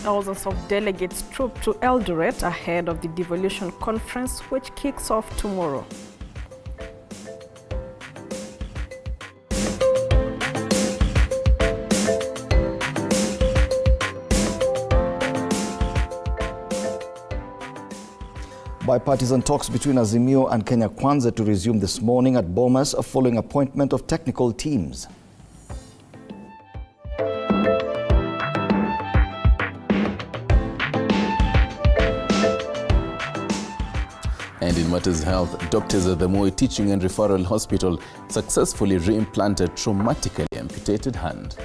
thousands of delegates trooped to Eldoret ahead of the devolution conference, which kicks off tomorrow. Bipartisan talks between Azimio and Kenya Kwanza to resume this morning at Bomas following appointment of technical teams. And in matters health, doctors at the Moi Teaching and Referral Hospital successfully reimplanted traumatically amputated hand.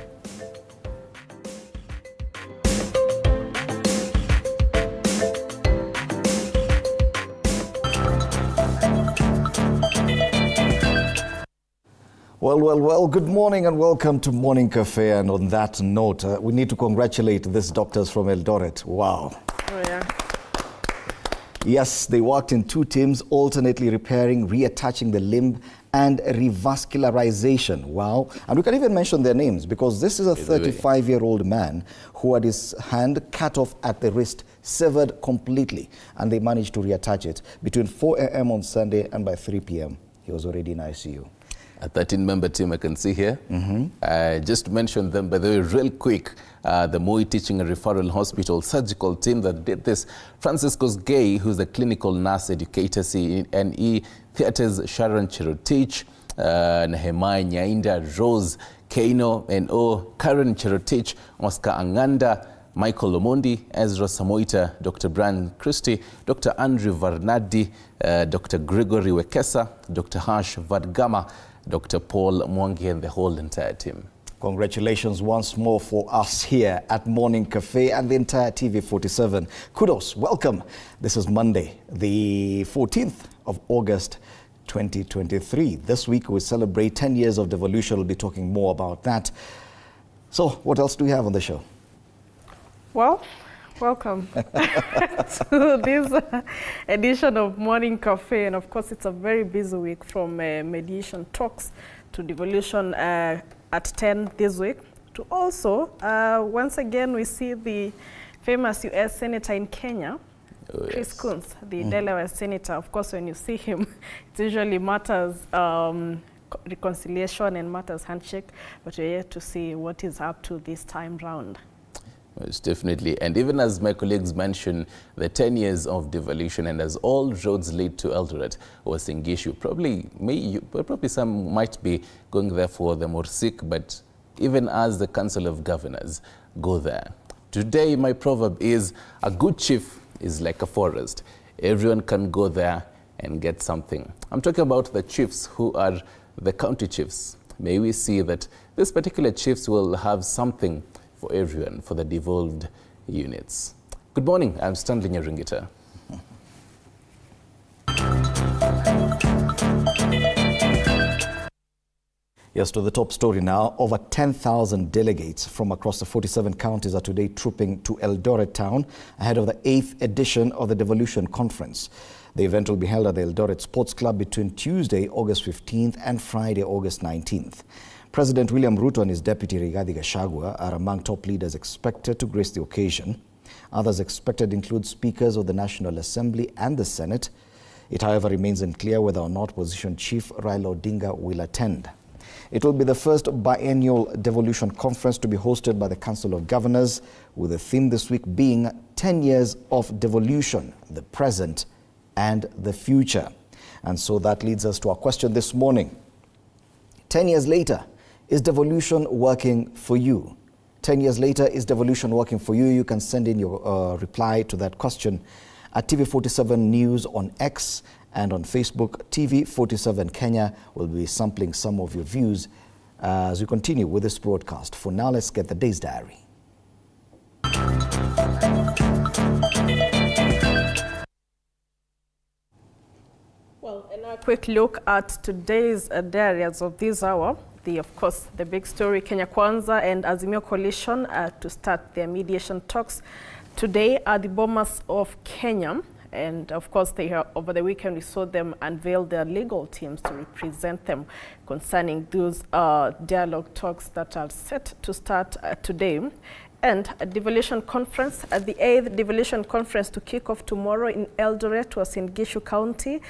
Well, good morning and welcome to Morning Cafe. And on that note, we need to congratulate these doctors from Eldoret. Wow. Oh, yeah. Yes, they worked in two teams, alternately repairing, reattaching the limb and revascularization. Wow. And we can even mention their names because this is a 35-year-old man who had his hand cut off at the wrist, severed completely, and they managed to reattach it between 4 a.m. on Sunday and by 3 p.m. he was already in ICU. A 13-member team I can see here. Just to mention them, by the way, real quick, the Moi Teaching and Referral Hospital surgical team that did this. Franciscus Gay, who's the clinical nurse educator, CNE, Theatres Sharon Cherotich, Nehemiah Nyainda, Rose Keino, N.O., Karen Cherotich, Oscar Anganda, Michael Omondi, Ezra Samoita, Dr. Brian Christie, Dr. Andrew Varnadi, Dr. Gregory Wekesa, Dr. Harsh Vadgama, Dr. Paul Mwangi, and the whole entire team. Congratulations once more for us here at Morning Cafe and the entire TV47. Kudos, welcome. This is Monday, the 14th of August, 2023. This week we celebrate 10 years of devolution. We'll be talking more about that. So what else do we have on the show? Well, welcome to this edition of Morning Cafe. And of course, it's a very busy week from mediation talks to devolution at 10 this week. To also, once again, we see the famous U.S. Senator in Kenya, Chris Coons, the Delaware Senator. Of course, when you see him, it usually matters reconciliation and matters handshake. But we're yet to see what he's up to this time round. It's definitely, and even as my colleagues mentioned, the 10 years of devolution and as all roads lead to Eldoret was Singishu. Probably some might be going there for the more sick, but even as the Council of Governors go there. Today, my proverb is, a good chief is like a forest. Everyone can go there and get something. I'm talking about the chiefs who are the county chiefs. May we see that these particular chiefs will have something for everyone, for the devolved units. Good morning, I'm Stanley Nyaringita. Yes, to the top story now. Over 10,000 delegates from across the 47 counties are today trooping to Eldoret town ahead of the 8th edition of the Devolution Conference. The event will be held at the Eldoret Sports Club between Tuesday, August 15th and Friday, August 19th. President William Ruto and his deputy Rigathi Gachagua are among top leaders expected to grace the occasion. Others expected include speakers of the National Assembly and the Senate. It, however, remains unclear whether or not opposition chief Raila Odinga will attend. It will be the first biennial devolution conference to be hosted by the Council of Governors, with the theme this week being 10 years of devolution, the present and the future. And so that leads us to our question this morning. 10 years later, is devolution working for you? 10 years later, is devolution working for you? You can send in your reply to that question at TV47 News on X and on Facebook. TV47 Kenya will be sampling some of your views as we continue with this broadcast. For now, let's get the day's diary. Well, and a quick look at today's diary as of this hour. Of course, the big story, Kenya Kwanza and Azimio coalition to start their mediation talks today at the Bomas of Kenya. And of course, over the weekend, we saw them unveil their legal teams to represent them concerning those dialogue talks that are set to start today. And a devolution conference, the 8th devolution conference to kick off tomorrow in Eldoret was in Gishu County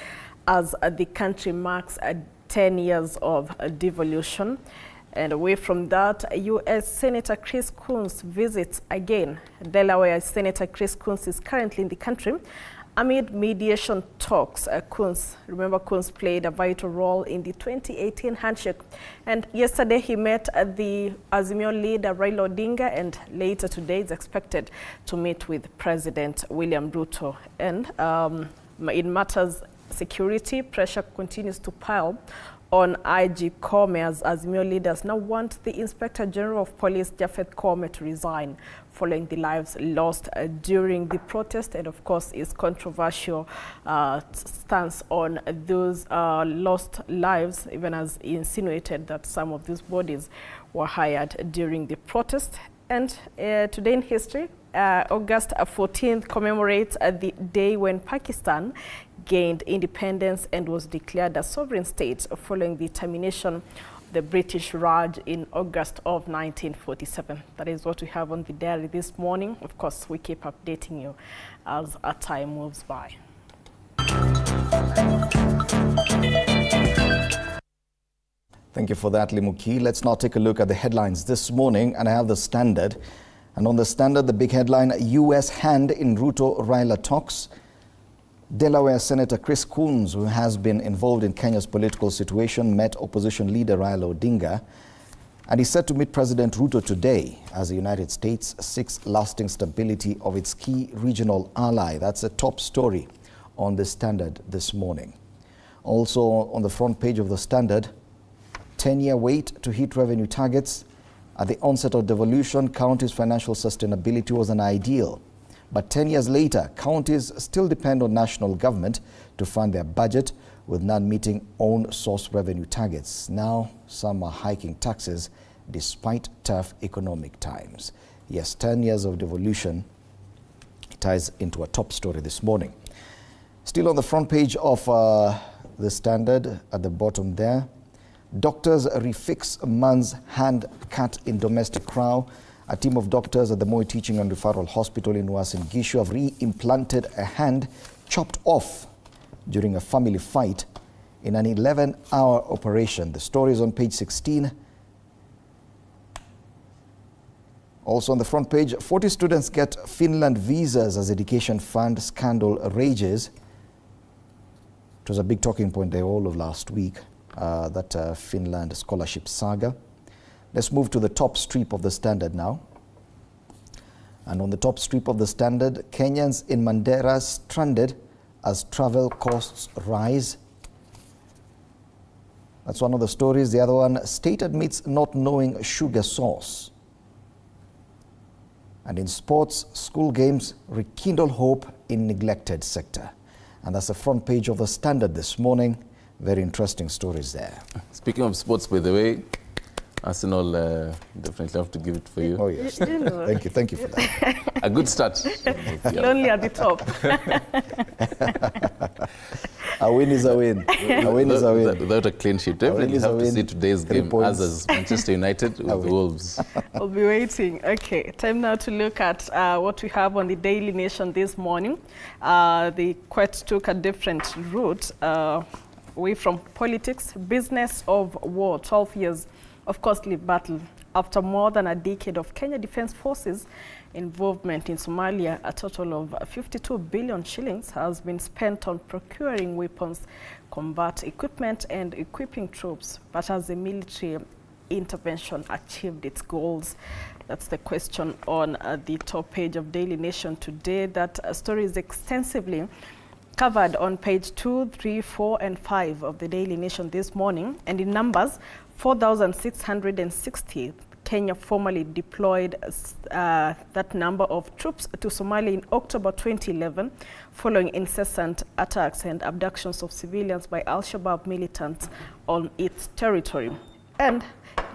as the country marks 10 years of devolution. And away from that, U.S. Senator Chris Coons visits again. Delaware Senator Chris Coons is currently in the country amid mediation talks. Coons played a vital role in the 2018 handshake. And yesterday he met the Azimio leader Raila Odinga, and later today is expected to meet with President William Ruto. And in matters security, pressure continues to pile on IG Kome as Azimio leaders now want the Inspector General of Police, Japhet Kome, to resign following the lives lost during the protest, and of course his controversial stance on those lost lives, even as he insinuated that some of these bodies were hired during the protest. And today in history, August 14th commemorates the day when Pakistan gained independence and was declared a sovereign state following the termination of the British Raj in August of 1947. That is what we have on the diary this morning. Of course, we keep updating you as our time moves by. Thank you for that, Limuki. Let's now take a look at the headlines this morning, and I have the Standard. And on the Standard, the big headline, U.S. hand in Ruto-Raila talks. Delaware Senator Chris Coons, who has been involved in Kenya's political situation, met opposition leader Raila Odinga, and he's set to meet President Ruto today as the United States seeks lasting stability of its key regional ally. That's a top story on the Standard this morning. Also on the front page of the Standard, 10-year wait to hit revenue targets. At the onset of devolution, counties' financial sustainability was an ideal. But 10 years later, counties still depend on national government to fund their budget, with none meeting own source revenue targets. Now, some are hiking taxes despite tough economic times. Yes, 10 years of devolution ties into a top story this morning. Still on the front page of the Standard, at the bottom there, doctors refix man's hand cut in domestic row. A team of doctors at the Moi Teaching and Referral Hospital in Uasin Gishu have re-implanted a hand chopped off during a family fight in an 11-hour operation. The story is on page 16. Also on the front page, 40 students get Finland visas as education fund scandal rages. It was a big talking point there all of last week, that Finland scholarship saga. Let's move to the top strip of the Standard now. And on the top strip of the Standard, Kenyans in Mandera stranded as travel costs rise. That's one of the stories. The other one, state admits not knowing sugar source. And in sports, school games rekindle hope in neglected sector. And that's the front page of the Standard this morning. Very interesting stories there. Speaking of sports, by the way, Arsenal definitely have to give it for you. Oh, yes. Thank you for that. A good start. Lonely at the top. A win is a win. A win is a win. Without a clean sheet. Definitely have to see today's game as Manchester United with the Wolves. I'll be waiting. Okay, time now to look at what we have on the Daily Nation this morning. They quite took a different route away from politics. Business of war, 12 years of costly battle. After more than a decade of Kenya Defence Forces involvement in Somalia, a total of 52 billion shillings has been spent on procuring weapons, combat equipment and equipping troops. But has the military intervention achieved its goals? That's the question on the top page of Daily Nation today. That story is extensively covered on page 2, 3, 4 and 5 of the Daily Nation this morning. And in numbers, 4,660 Kenya formally deployed that number of troops to Somalia in October 2011 following incessant attacks and abductions of civilians by Al-Shabaab militants on its territory. And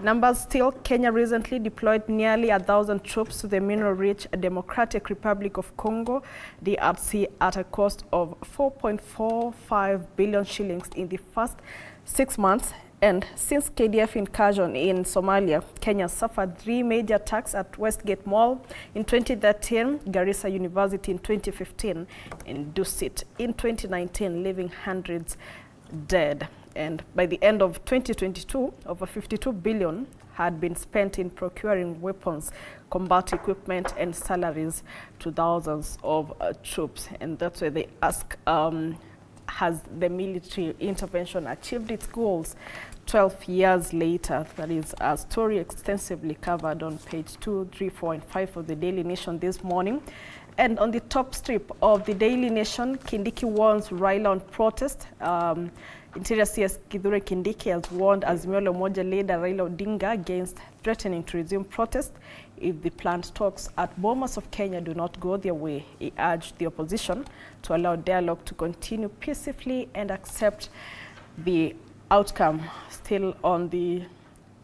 numbers still, Kenya recently deployed nearly 1,000 troops to the mineral-rich Democratic Republic of Congo, DRC, at a cost of 4.45 billion shillings in the first 6 months. And since KDF incursion in Somalia, Kenya suffered 3 major attacks at Westgate Mall in 2013, Garissa University in 2015, and Dusit in 2019, leaving hundreds dead. And by the end of 2022, over 52 billion had been spent in procuring weapons, combat equipment, and salaries to thousands of troops. And that's where they ask, has the military intervention achieved its goals 12 years later? That is a story extensively covered on page 2, 3, 4, and 5 of the Daily Nation this morning. And on the top strip of the Daily Nation, Kindiki warns Raila on protest. Interior CS Kithure Kindiki has warned Azimio la Umoja leader Raila Odinga against threatening to resume protest if the planned talks at Bomas of Kenya do not go their way. He urged the opposition to allow dialogue to continue peacefully and accept the outcome. Still on the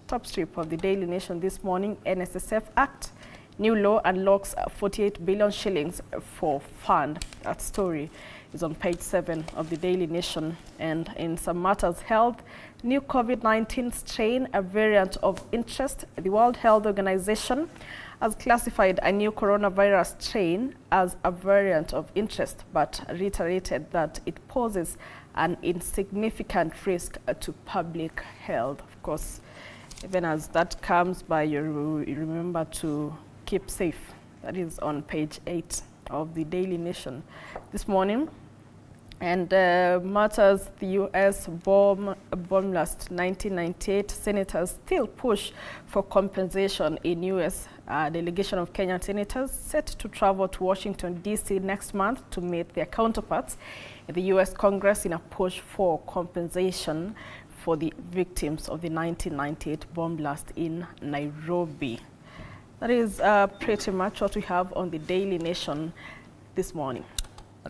top strip of the Daily Nation this morning, NSSF Act. New law unlocks 48 billion shillings for fund. That story is on page 7 of the Daily Nation. And in some matters health, new COVID-19 strain, a variant of interest. The World Health Organization has classified a new coronavirus strain as a variant of interest, but reiterated that it poses an insignificant risk to public health. Of course, even as that comes by, you remember to keep safe. That is on page 8 of the Daily Nation this morning. And matters the U.S. bomb blast 1998, senators still push for compensation in U.S. Delegation of Kenyan senators set to travel to Washington, D.C. next month to meet their counterparts in the U.S. Congress in a push for compensation for the victims of the 1998 bomb blast in Nairobi. That is pretty much what we have on the Daily Nation this morning.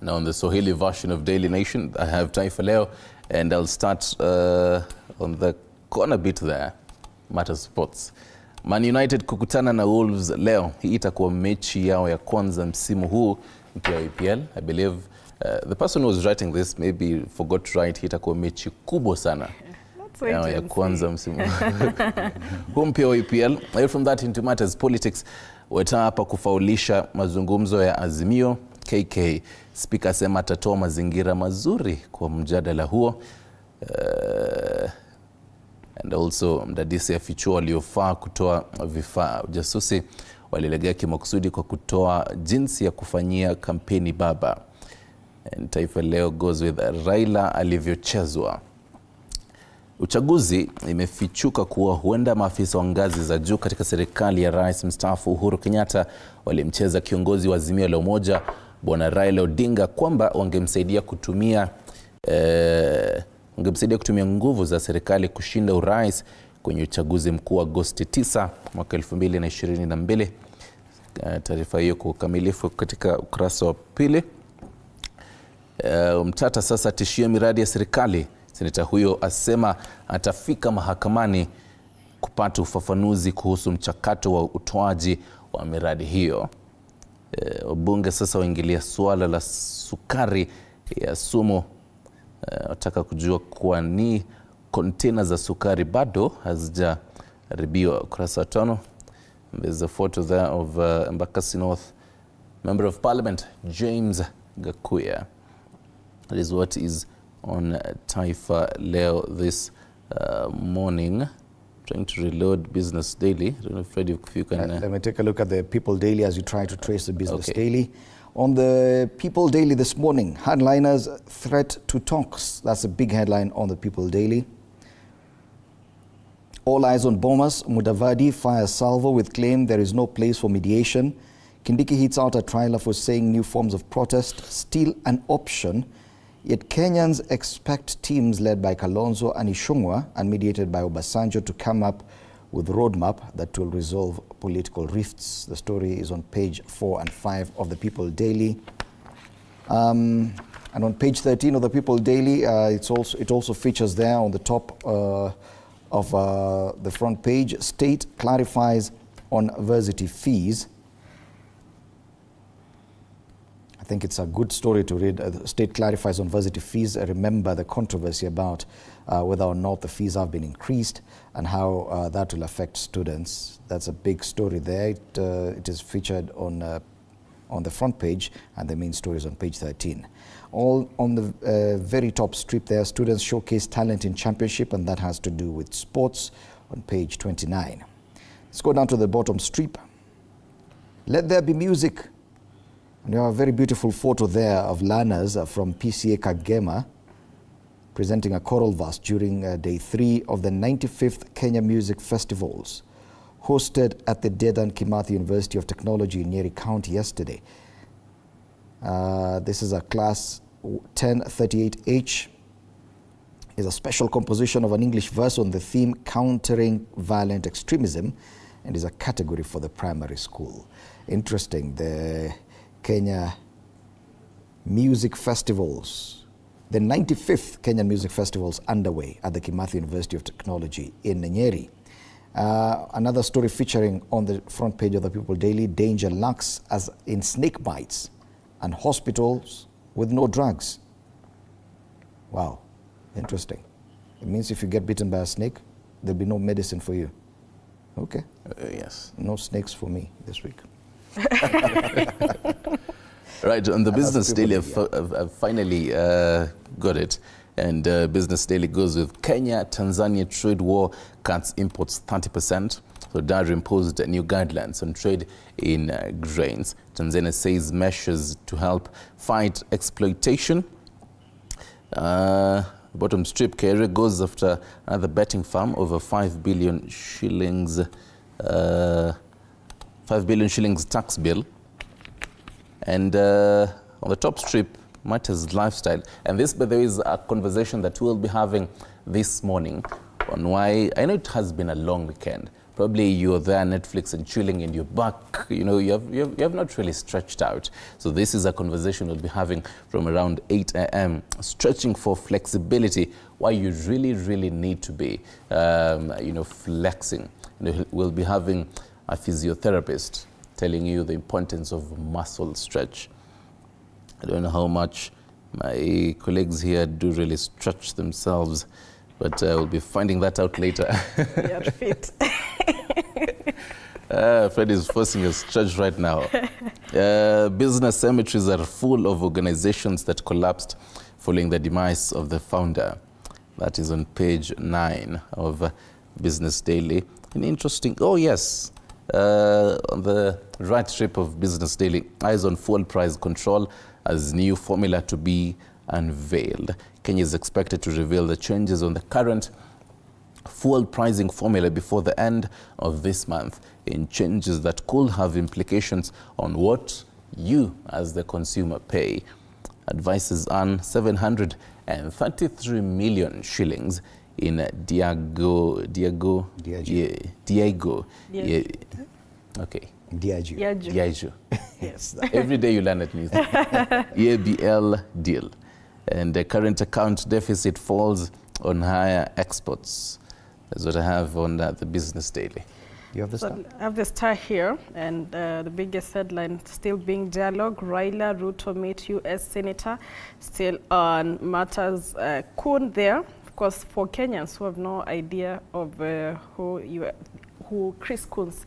Now on the Swahili version of Daily Nation, I have Taifa Leo, and I'll start on the corner bit there, Matters Sports. Man United kukutana na Wolves leo. Hii itakuwa mechi yao ya kwanza msimu huu mpya wa EPL. I believe the person who was writing this maybe forgot to write, hii itakuwa mechi kubwa sana yao ya kwanza msimu huu mpya wa EPL. Away from that into matters politics, weta hapa kufaulisha mazungumzo ya Azimio. KK Speaker asema atatoa mazingira mazuri kwa mjadala huo. And also mdadisi afichua waliofaa kutoa vifaa ujasusi walilegea kimakusudi kwa kutoa jinsi ya kufanyia kampeni baba. And Taifa Leo goes with Raila alivyochezwa. Uchaguzi imefichuka kuwa huenda maafisa wa ngazi za juu katika serikali ya Rais mstaafu Uhuru Kenyatta walimcheza kiongozi wa Azimio la Umoja Bwana Raila Odinga kwamba wangemsaidia kutumia nguvu za serikali kushinda urais kwenye uchaguzi mkuu wa Agosti 9 mwaka 2022. Taarifa hiyo kwa ukamilifu katika ukurasa wa pili. Mtata sasa tishia miradi ya serikali. Seneta huyo asema atafika mahakamani kupata ufafanuzi kuhusu mchakato wa utoaji wa miradi hiyo. Wabunge sasa waingilia suala la sukari ya sumu. Wataka kujua kuwa ni kontena za sukari bado hazijaribiwa. Ukurasa wa 5. There's a photo there of Embakasi North Member of Parliament James Gakuya. That is what is on Taifa Leo this morning. Trying to reload Business Daily. I don't know, Freddy, if you can... Let me take a look at the People Daily as you try to trace the Business Daily. On the People Daily this morning, headliners threat to talks. That's a big headline on the People Daily. All eyes on Bomas. Mudavadi fires salvo with claim there is no place for mediation. Kindiki hits out a trial for saying new forms of protest still an option. Yet Kenyans expect teams led by Kalonzo and Ishungwa and mediated by Obasanjo to come up with a roadmap that will resolve political rifts. The story is on page 4 and 5 of the People Daily. And on page 13 of the People Daily, it also features there on the top of the front page, State clarifies on university fees. I think it's a good story to read. The state clarifies university fees. Remember the controversy about whether or not the fees have been increased and how that will affect students. That's a big story there. It is featured on the front page, and the main story is on page 13. All on the very top strip there, students showcase talent in championship, and that has to do with sports on page 29. Let's go down to the bottom strip. Let there be music. And you have a very beautiful photo there of learners from PCA Kagema presenting a choral verse during day 3 of the 95th Kenya Music Festivals, hosted at the Dedan Kimathi University of Technology in Nyeri County yesterday. This is a class 1038H. Is a special composition of an English verse on the theme countering violent extremism, and is a category for the primary school. Interesting, the Kenya Music Festivals, the 95th Kenya Music Festivals underway at the Kimathi University of Technology in Nyeri. Another story featuring on the front page of the People Daily, danger lurks as in snake bites and hospitals with no drugs. Wow, interesting. It means if you get bitten by a snake, there'll be no medicine for you. Okay. Yes. No snakes for me this week. Right, on the Business Daily, I've finally got it. And Business Daily goes with Kenya-Tanzania trade war cuts imports 30%. So DAR imposed new guidelines on trade in grains. Tanzania says measures to help fight exploitation. Bottom strip, Kere goes after another betting firm over 5 billion shillings, 5 billion shillings tax bill. And on the top strip, Matters Lifestyle. And this, by the way, is a conversation that we'll be having this morning on why, I know it has been a long weekend. Probably you're there, Netflix and chilling in your back. You know, you have not really stretched out. So this is a conversation we'll be having from around 8 a.m. Stretching for flexibility, why you really need to be, flexing. We'll be having a physiotherapist telling you the importance of muscle stretch. I don't know how much my colleagues here do really stretch themselves, but we'll be finding that out later. You're fit. Fred is forcing a stretch right now. Business cemeteries are full of organizations that collapsed following the demise of the founder. That is on page 9 of Business Daily. An interesting, oh yes, on the right strip of Business Daily, eyes on fuel price control as new formula to be unveiled. Kenya is expected to reveal the changes on the current fuel pricing formula before the end of this month, in changes that could have implications on what you as the consumer pay. Advisors earn 733 million shillings in Diageo. Okay. Diageo. Yes. Every day you learn it new thing. EABL deal. And the current account deficit falls on higher exports. That's what I have on the Business Daily. You have the Star? I have the Star here, and the biggest headline still being dialogue. Raila Ruto meet U.S. Senator, still on matters. Kun there, of course, for Kenyans who have no idea of who Chris Coons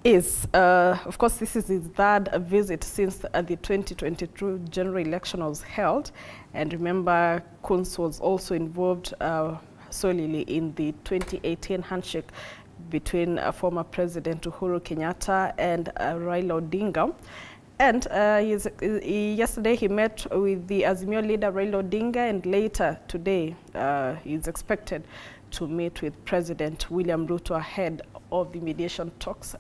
is. Of course, this is his third visit since the 2022 general election was held. And remember, Coons was also involved solely in the 2018 handshake between former President Uhuru Kenyatta and Raila Odinga. And yesterday he met with the Azimio leader Raila Odinga, and later today he's expected to meet with President William Ruto ahead of the mediation talks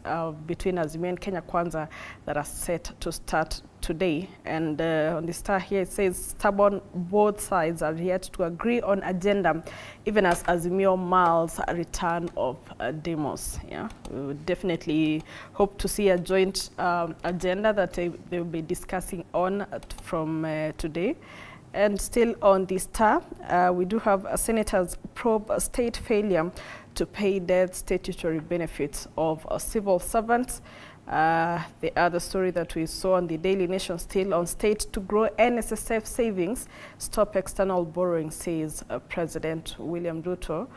between Azimio and Kenya Kwanza that are set to start today. And on the Star here it says stubborn both sides are yet to agree on agenda, even as Azimio mulls a return of demos. Yeah, we would definitely hope to see a joint agenda that they will be discussing on from today. And still on the Star, we do have senators probe state failure to pay dead statutory benefits of civil servants. The other story that we saw on the Daily Nation, still on state to grow NSSF savings, stop external borrowing, says President William Ruto.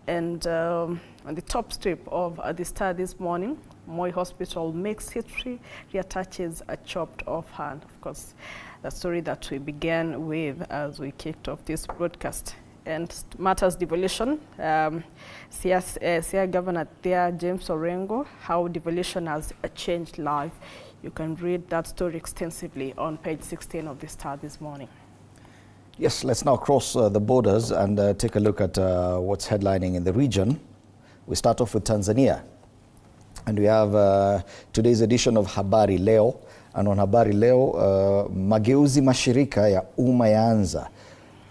And on the top strip of the Star this morning, Moi Hospital makes history, reattaches a chopped off hand. Of course, the story that we began with as we kicked off this broadcast. And matters devolution, Siaya Governor there, James Orengo, how devolution has changed life. You can read that story extensively on page 16 of the Star this morning. Yes, let's now cross the borders and take a look at what's headlining in the region. We start off with Tanzania. And we have today's edition of Habari Leo. And on Habari Leo, mageuzi mashirika ya umma yaanza.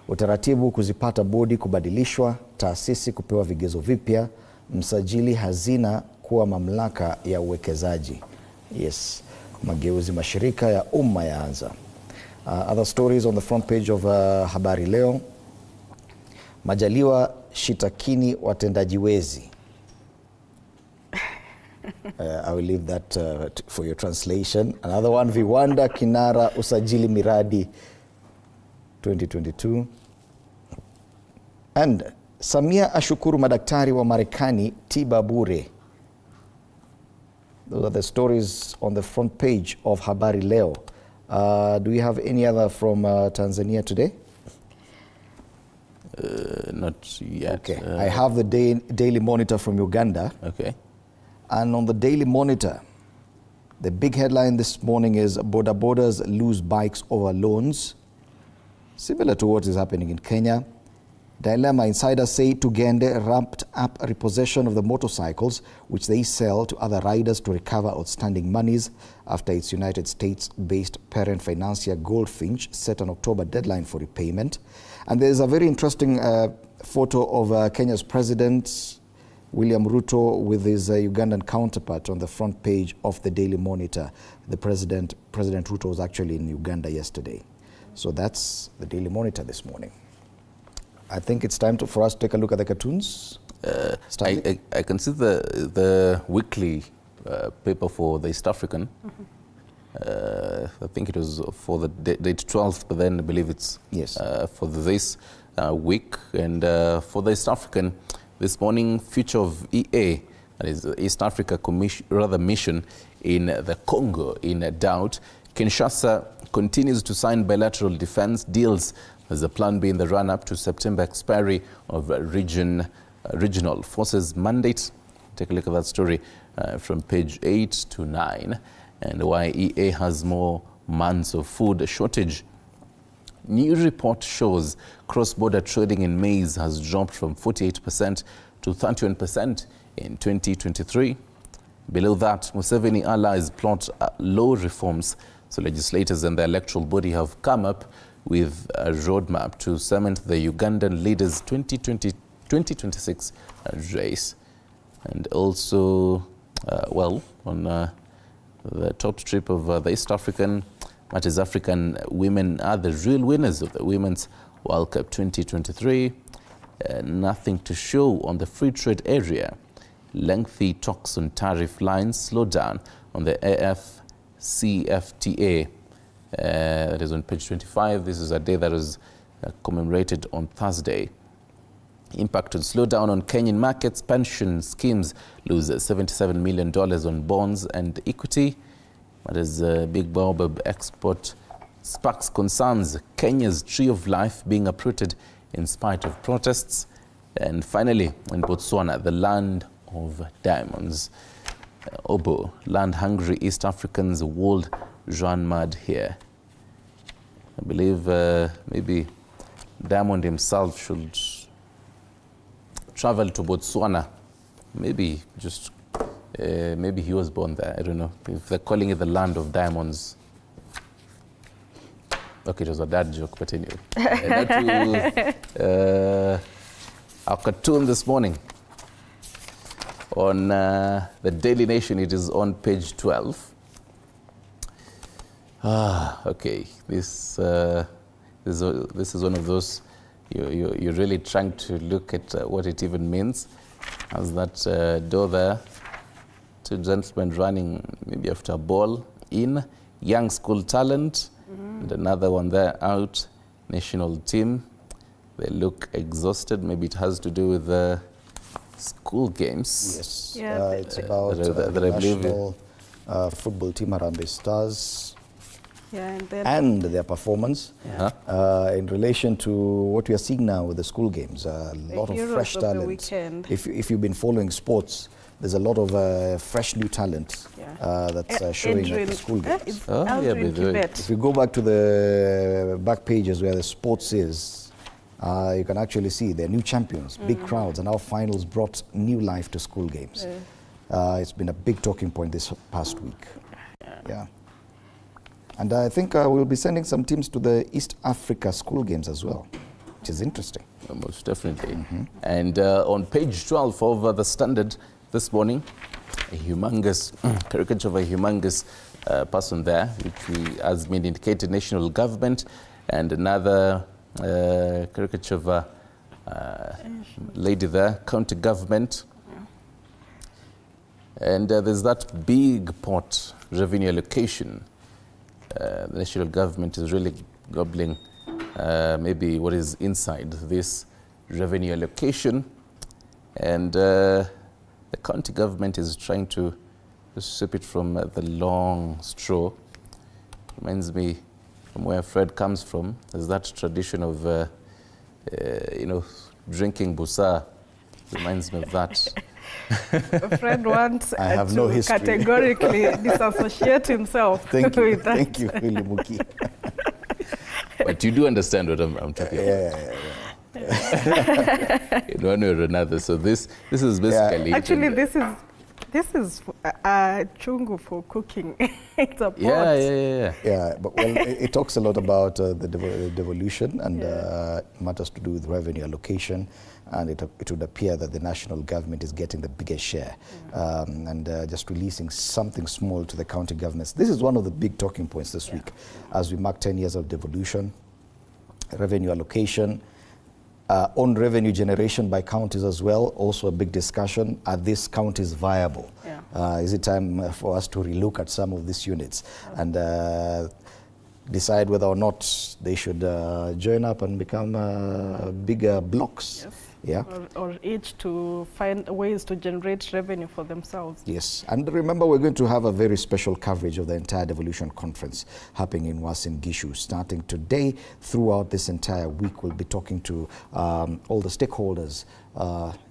Utaratibu kuzipata bodi kubadilishwa, taasisi kupewa vigezo vipya, msajili hazina kuwa mamlaka ya uwekezaji. Yes, mageuzi mashirika ya umma yaanza. Other stories on the front page of Habari Leo. Majaliwa shitakini watendaji wezi. I will leave that for your translation. Another one, Viwanda kinara usajili miradi 2022. And Samia ashukuru madaktari wa Marekani tiba bure. Those are the stories on the front page of Habari Leo. Do we have any other from Tanzania today? Not yet. Okay, I have the Daily Monitor from Uganda. Okay. And on the Daily Monitor, the big headline this morning is Boda Borders lose bikes over loans. Similar to what is happening in Kenya. Dilemma, insiders say Tugende ramped up repossession of the motorcycles which they sell to other riders to recover outstanding monies after its United States-based parent financier Goldfinch set an October deadline for repayment. And there's a very interesting photo of Kenya's President William Ruto with his Ugandan counterpart on the front page of the Daily Monitor. President Ruto was actually in Uganda yesterday. So that's the Daily Monitor this morning. I think it's time for us to take a look at the cartoons. I can see the weekly paper for the East African. I think it was for the date 12th, but then I believe it's for this week. And for the East African, this morning, future of EA, that is the East Africa mission in the Congo in doubt. Kinshasa continues to sign bilateral defense deals as a plan B in the run-up to September expiry of regional forces mandate. Take a look at that story from page 8 to 9, and why EA has more months of food shortage. New report shows cross-border trading in maize has dropped from 48% to 31% in 2023. Below that, Museveni allies plot law reforms, so legislators and the electoral body have come up with a roadmap to cement the Ugandan leaders' 2026 race. And also, on the top strip of the East African, that is African women are the real winners of the Women's World Cup 2023. Nothing to show on the free trade area. Lengthy talks on tariff lines slow down on the AfCFTA. That is on page 25. This is a day that was commemorated on Thursday. Impact on slowdown on Kenyan markets. Pension schemes lose $77 million on bonds and equity. That is big baobab export sparks concerns. Kenya's tree of life being uprooted in spite of protests. And finally, in Botswana, the land of diamonds. Obo, land-hungry East Africans world run mad here. I believe maybe Diamond himself should travel to Botswana. Maybe maybe he was born there. I don't know. If they're calling it the land of diamonds. Okay, it was a dad joke, but anyway. Our cartoon this morning on the Daily Nation. It is on page 12. Okay. This is one of those you're really trying to look at what it even means. As that door there two gentlemen running maybe after a ball in, young school talent, and another one there out, national team. They look exhausted. Maybe it has to do with the school games. Yes, Yeah, it's about that the I believe national football team Harambee Stars Yeah, and then and their performance Uh-huh. in relation to what we are seeing now with the school games. A lot of heroes fresh of the talent. weekend. If you've been following sports, there's a lot of fresh new talent that's showing at the school games. Oh, yeah, by the way. If you go back to the back pages where the sports is, you can actually see they're new champions, big crowds, and our finals brought new life to school games. It's been a big talking point this past week. Yeah. And I think we'll be sending some teams to the East Africa school games as well, which is interesting. Most definitely. And on page 12 of the Standard this morning, a humongous caricature of a humongous person there, which has been indicated national government, and another caricature of a lady there, county government. And there's that big pot revenue allocation. The national government is really gobbling maybe what is inside this revenue allocation, and the county government is trying to sweep it from the long straw. Reminds me from where Fred comes from. There's that tradition of drinking busa. Reminds me of that. Fred wants I have to no history. categorically disassociate himself Thank you, with that. thank you, Willie Muki. But you do understand what I'm talking about. In one way or another. So this is basically Actually, this is chungu for cooking. It's a pot. Yeah, but well, it talks a lot about the devolution and matters to do with revenue allocation, and it would appear that the national government is getting the biggest share and just releasing something small to the county governments. This is one of the big talking points this week as we mark 10 years of devolution, revenue allocation, own revenue generation by counties as well, also a big discussion. Are these counties viable? Is it time for us to relook at some of these units and decide whether or not they should join up and become bigger blocks? Yeah. Or each to find ways to generate revenue for themselves. Yes, and remember we're going to have a very special coverage of the entire devolution conference happening in Uasin Gishu starting today. Throughout this entire week we'll be talking to all the stakeholders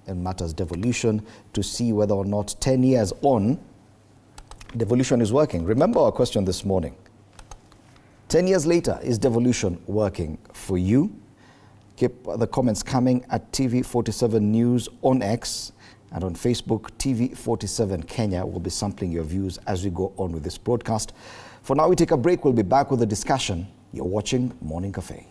in matters devolution to see whether or not 10 years on devolution is working. Remember our question this morning. 10 years later, is devolution working for you? Keep the comments coming at TV47 News on X and on Facebook. TV47 Kenya will be sampling your views as we go on with this broadcast. For now, we take a break. We'll be back with the discussion. You're watching Morning Cafe.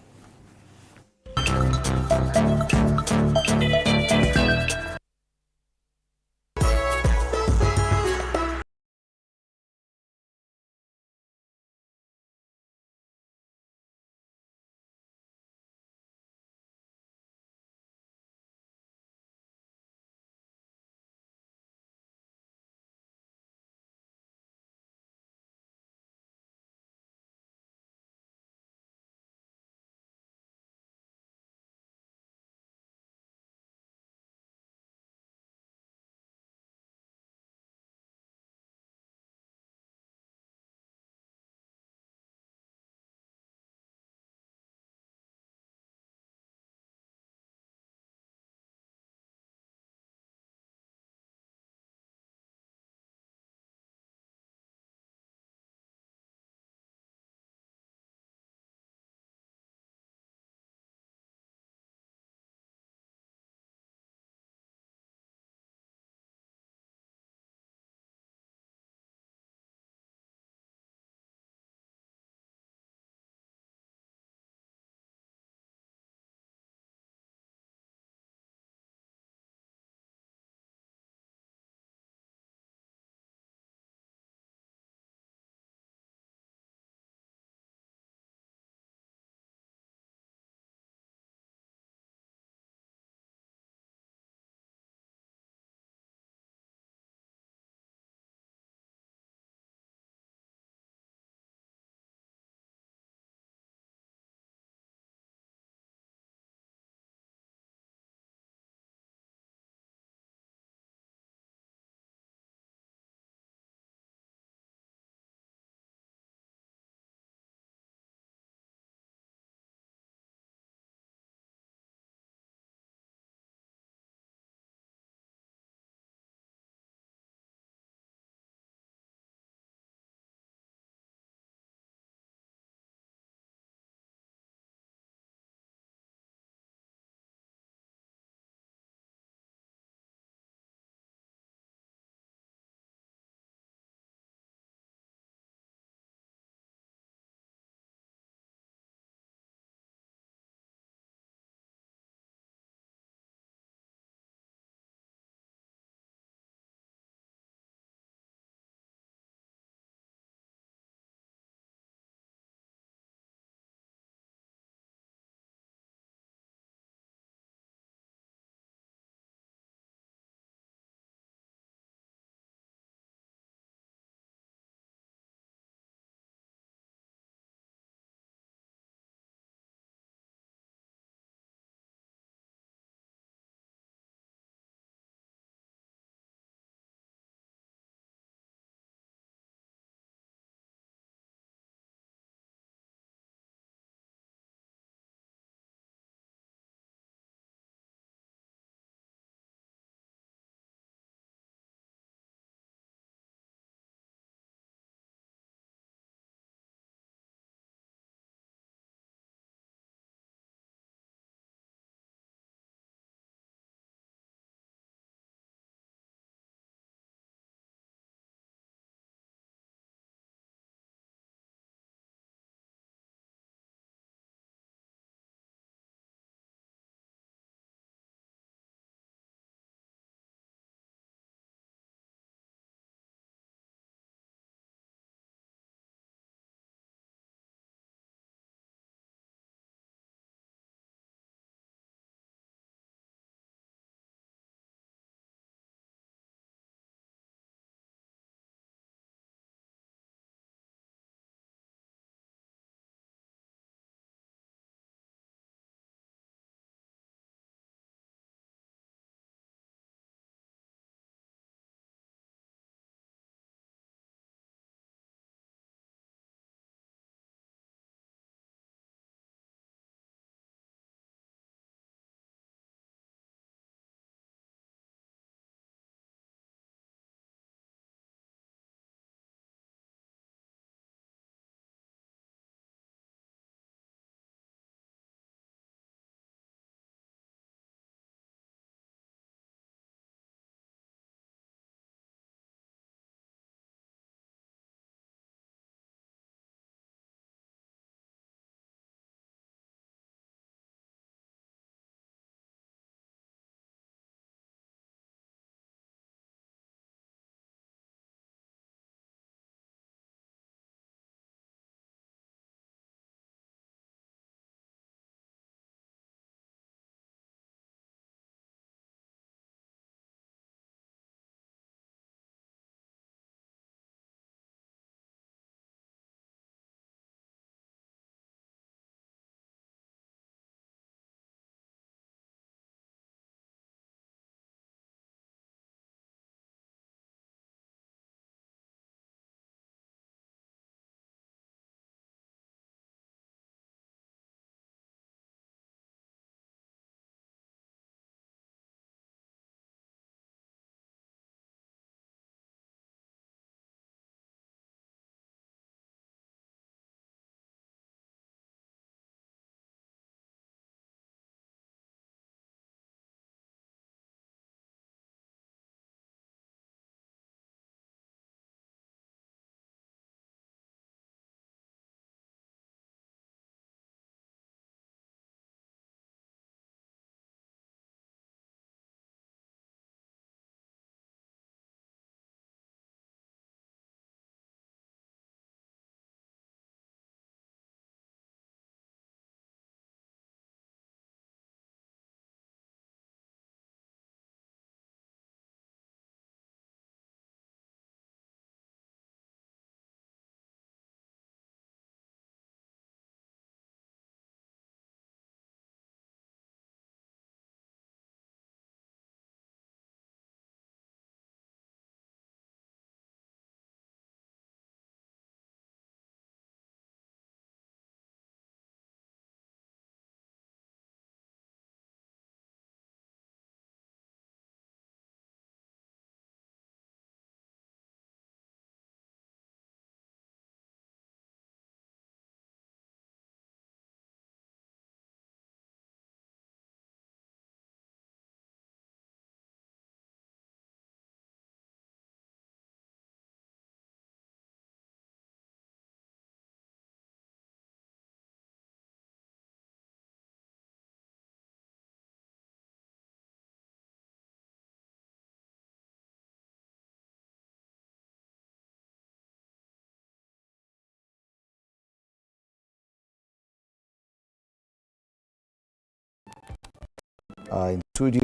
in studio.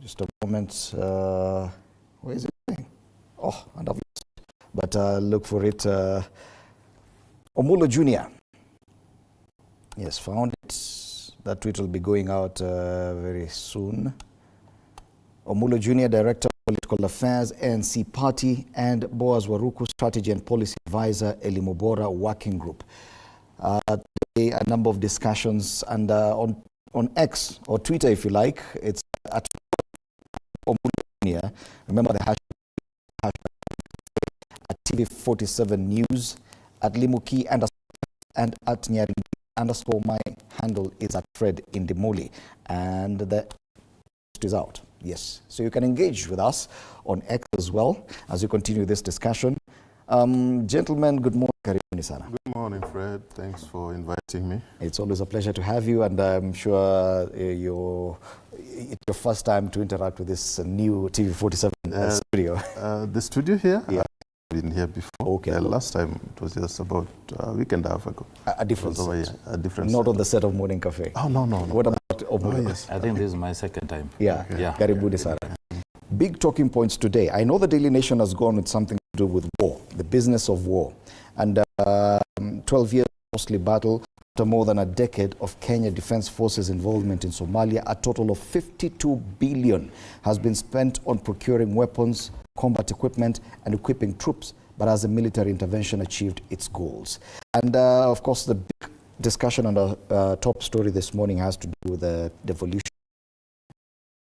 Just a moment. Where is it? Oh, and I've lost it. But look for it. Omulo Jr. Yes, found it. That tweet will be going out very soon. Omulo Jr., Director of Political Affairs, ANC Party, and Boaz Waruku, Strategy and Policy Advisor, Elimobora Working Group. Today, a number of discussions, and on X, or Twitter if you like, it's at Omulo Jr. Remember the hashtag at TV47 News, at Limuki and at Nyari _ my handle is at Fred Indimoli, and the post is out. Yes, so you can engage with us on X as well as you continue this discussion. Gentlemen, good morning. Karibuni sana. Good morning, Fred. Thanks for inviting me. It's always a pleasure to have you, and I'm sure it's your first time to interact with this new TV47 studio. The studio here? Yeah. I've been here before. Okay. Last time it was just about a week and a half ago. A different set. set. A different Not set. on the set of Morning Cafe. Oh, no. What about Omulo? Yes. I think this is my second time. Yeah. Yeah. Karibuni sana. Big talking points today. I know the Daily Nation has gone with something to do with war, the business of war. And 12 years of costly battle, after more than a decade of Kenya Defence Forces involvement in Somalia, a total of 52 billion has been spent on procuring weapons, combat equipment, and equipping troops. But has the military intervention achieved its goals? And of course, the big discussion on the top story this morning has to do with the devolution.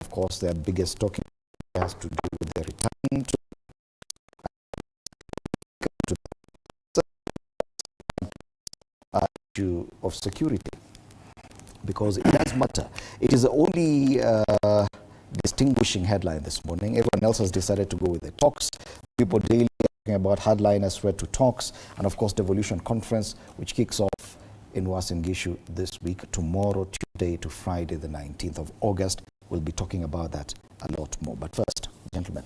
Of course, their biggest talking has to do with the return to issue of security, because it does matter. It is the only distinguishing headline this morning. Everyone else has decided to go with the talks. People daily talking about hardliners threat to talks, and of course devolution conference, which kicks off in Uasin Gishu this week, tomorrow, Tuesday to Friday, the 19th of August. We'll be talking about that a lot more. But first, gentlemen,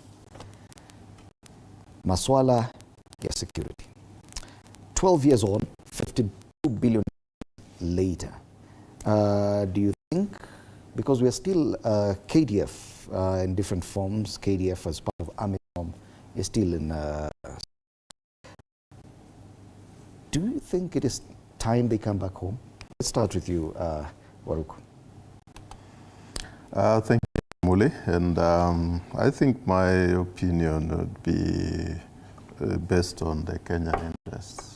maswala ya security. 12 years on, 52 billion later. Do you think, because we are still KDF in different forms, KDF as part of AMISOM is still in. Do you think it is time they come back home? Let's start with you, Waruku. Thank you, Mule. And I think my opinion would be based on the Kenyan interests.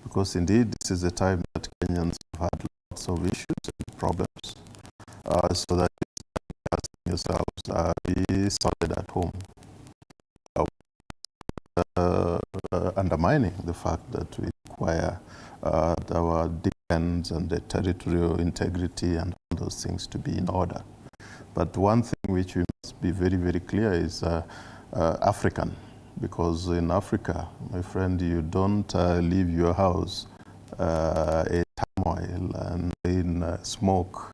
Because indeed, this is a time that Kenyans have had lots of issues and problems. So that yourselves be sorted at home. Undermining the fact that we require our defense and the territorial integrity and all those things to be in order. But one thing which we must be very, very clear is African. Because in Africa, my friend, you don't leave your house in turmoil and in smoke,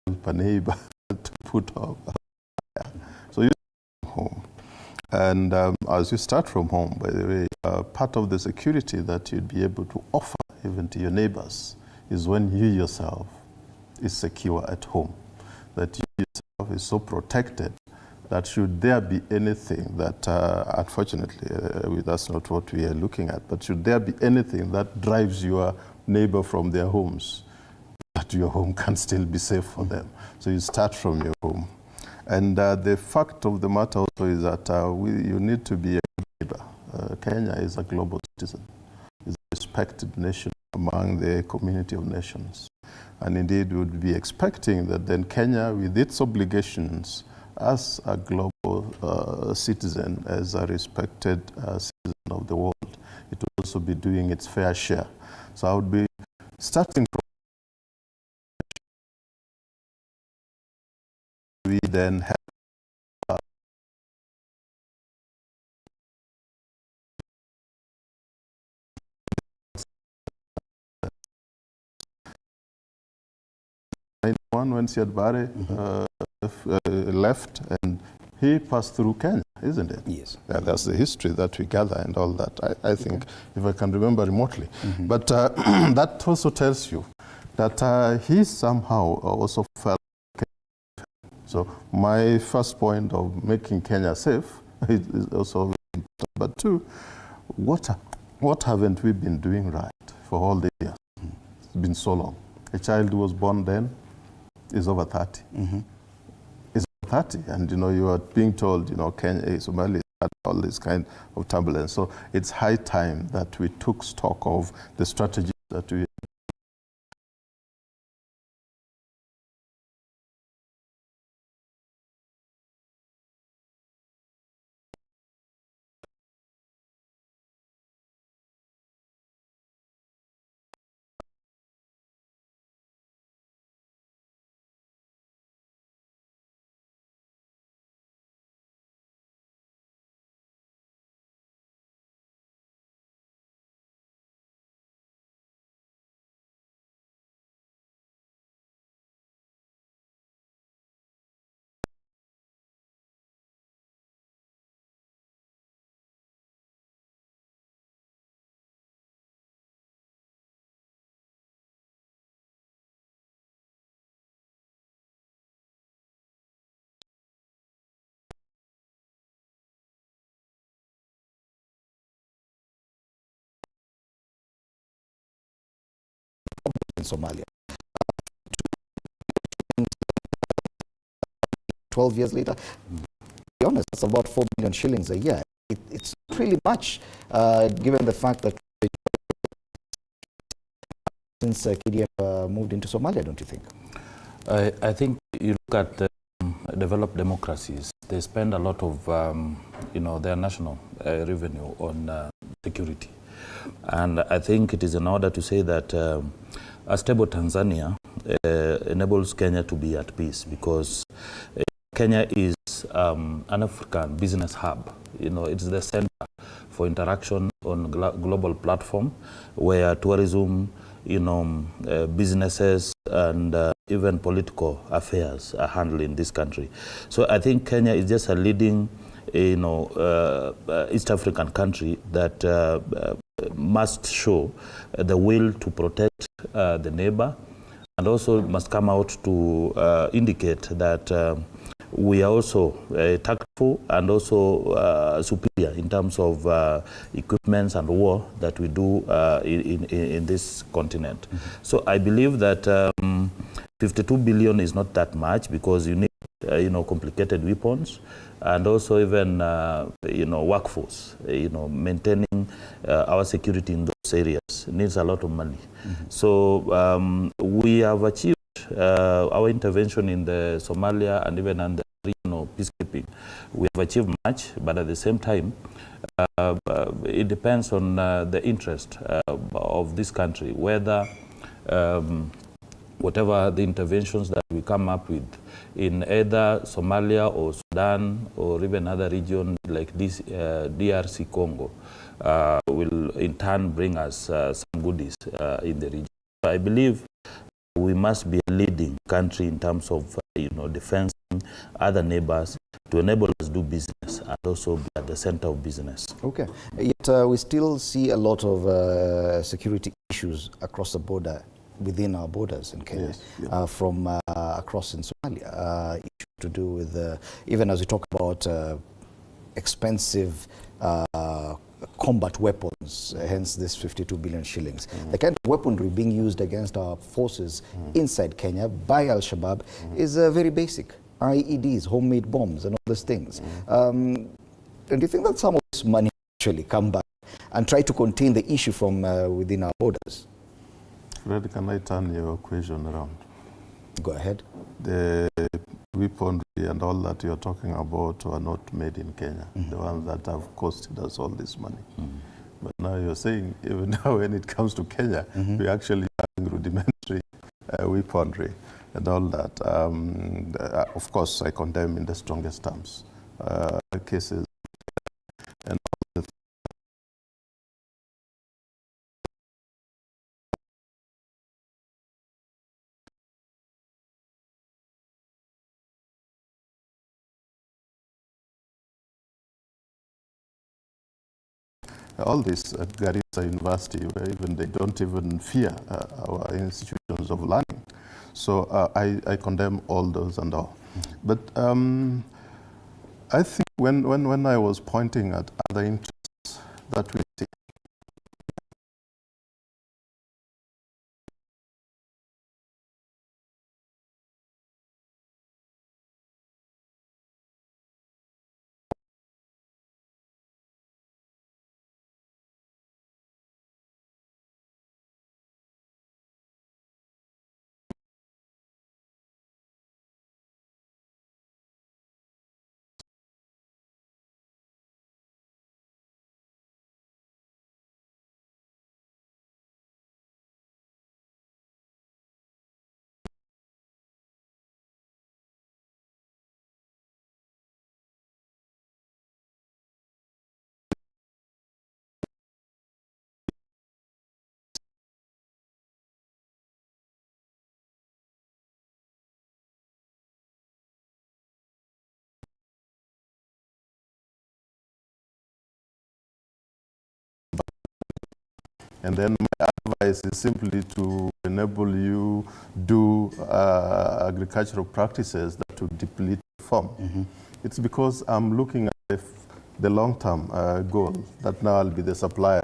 help a neighbor to put up a fire. So you start from home. And as you start from home, by the way, part of the security that you'd be able to offer even to your neighbors is when you yourself is secure at home, that you yourself is so protected that should there be anything that, unfortunately, that's not what we are looking at, but should there be anything that drives your neighbor from their homes, that your home can still be safe for them. So you start from your home. And the fact of the matter also is that you need to be a neighbor. Kenya is a global citizen. It's a respected nation among the community of nations. And indeed, we would be expecting that then Kenya, with its obligations as a global citizen, as a respected citizen of the world, it would also be doing its fair share. So I would be starting from we then have when Siad Barre left, and he passed through Kenya, isn't it? Yes. Yeah, that's the history that we gather and all that, I think, if I can remember remotely. But that also tells you that he somehow also felt So my first point of making Kenya safe is also very important. But two, what haven't we been doing right for all the years? It's been so long. A child who was born then is over 30. Is over 30, and you are being told, Kenya, Somalia had all this kind of turbulence. So it's high time that we took stock of the strategies that we in Somalia. 12 years later, to be honest, that's about 4 billion shillings a year. It's not really much, given the fact that since KDF moved into Somalia, don't you think? I think you look at developed democracies, they spend a lot of their national revenue on security. And I think it is in order to say that a stable Tanzania enables Kenya to be at peace, because Kenya is an African business hub. It's the center for interaction on global platform where tourism, businesses and even political affairs are handled in this country. So I think Kenya is just a leading, East African country that must show the will to protect the neighbor, and also must come out to indicate that we are also tactful and also superior in terms of equipments and war that we do in this continent. So I believe that 52 billion is not that much, because you need complicated weapons, and also even workforce. Maintaining our security in those areas needs a lot of money. So we have achieved our intervention in the Somalia and even under regional peacekeeping. We have achieved much, but at the same time, it depends on the interest of this country, whether whatever the interventions that we come up with in either Somalia or Sudan or even other regions like this DRC Congo will in turn bring us some goodies in the region. I believe we must be a leading country in terms of defending other neighbors to enable us to do business and also be at the center of business. Okay. Yet we still see a lot of security issues across the border, within our borders in Kenya, yes, yeah. From across in Somalia. Issues to do with, even as we talk about expensive combat weapons, hence this 52 billion shillings. The kind of weaponry being used against our forces inside Kenya by Al-Shabaab is very basic. IEDs, homemade bombs and all those things. And do you think that some of this money actually come back and try to contain the issue from within our borders? Fred, can I turn your question around? Go ahead. The weaponry and all that you're talking about are not made in Kenya, the ones that have costed us all this money. But now you're saying, even now when it comes to Kenya, we actually having rudimentary weaponry and all that. Of course, I condemn in the strongest terms cases and all the all this at Garissa University, where even they don't even fear our institutions of learning. So I condemn all those and all. But I think when I was pointing at other interests that we see, and then my advice is simply to enable you do agricultural practices that would deplete farm. It's because I'm looking at the long-term goal that now I'll be the supplier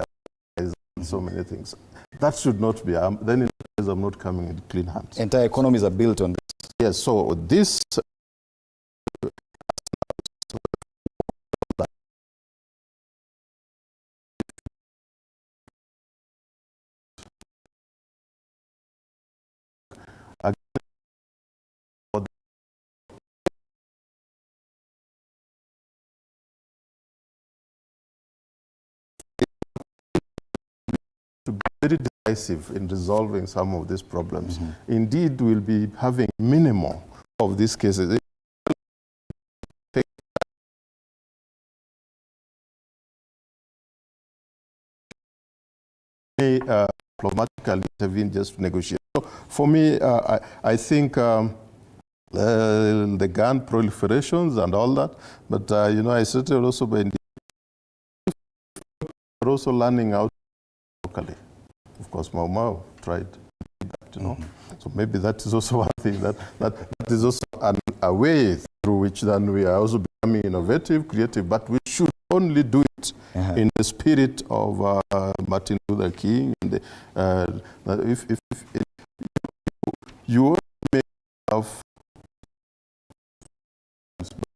and so many things. That should not be. Then in that case, I'm not coming in clean hands. Entire economies are built on this. Yes. So this. To be very decisive in resolving some of these problems. Indeed, we'll be having minimal of these cases. Diplomatically intervene just to negotiate. So for me, I think the gun proliferations and all that, but I certainly also by also learning out locally. Of course, Mau Mau tried that, So maybe that is also one thing that is also a way through which then we are also becoming innovative, creative, but we should only do it in the spirit of Martin Luther King. And if you may have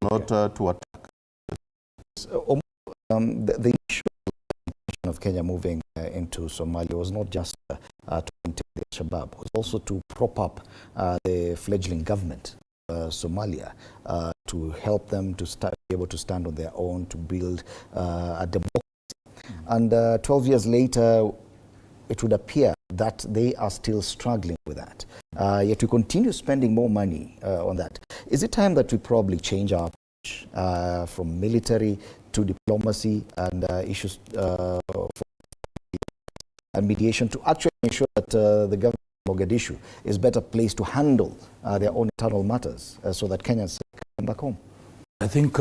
not to attack. The issue of Kenya moving into Somalia was not just to intimidate Shabab, it was also to prop up the fledgling government, Somalia, to help them to be able to stand on their own, to build a democracy. And 12 years later, it would appear that they are still struggling with that. Yet we continue spending more money on that. Is it time that we probably change our approach from military to diplomacy and issues and mediation to actually ensure that the government of Mogadishu is better placed to handle their own internal matters so that Kenyans can come back home? I think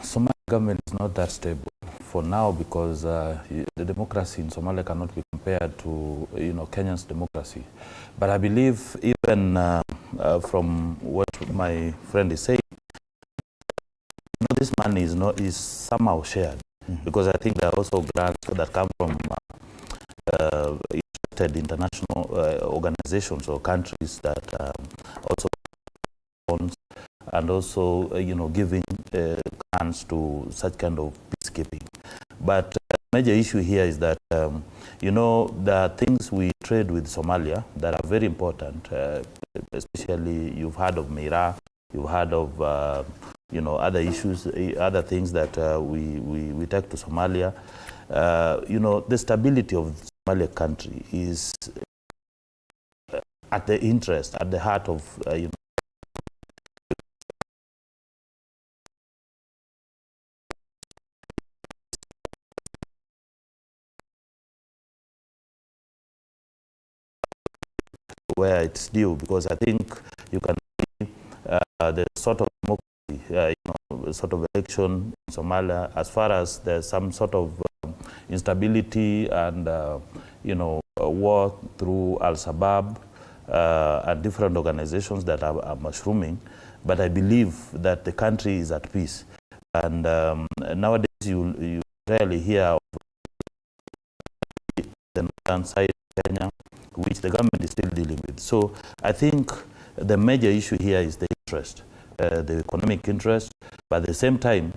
Somali government is not that stable for now because the democracy in Somalia cannot be compared to Kenya's democracy. But I believe even from what my friend is saying, this money is somehow shared because I think there are also grants that come from international organizations or countries that also funds and also giving grants to such kind of peacekeeping. But the major issue here is that there are things we trade with Somalia that are very important, especially you've heard of Mira, you've heard of other issues, other things that we take to Somalia. The stability of the Somalia country is at the heart of where it's due, because I think you can see the sort of democracy, sort of election in Somalia, as far as there's some sort of instability and war through Al-Shabaab and different organizations that are mushrooming, but I believe that the country is at peace. And nowadays you rarely hear of the northern side of Kenya, which the government is still dealing with. So I think the major issue here is the interest, the economic interest, but at the same time,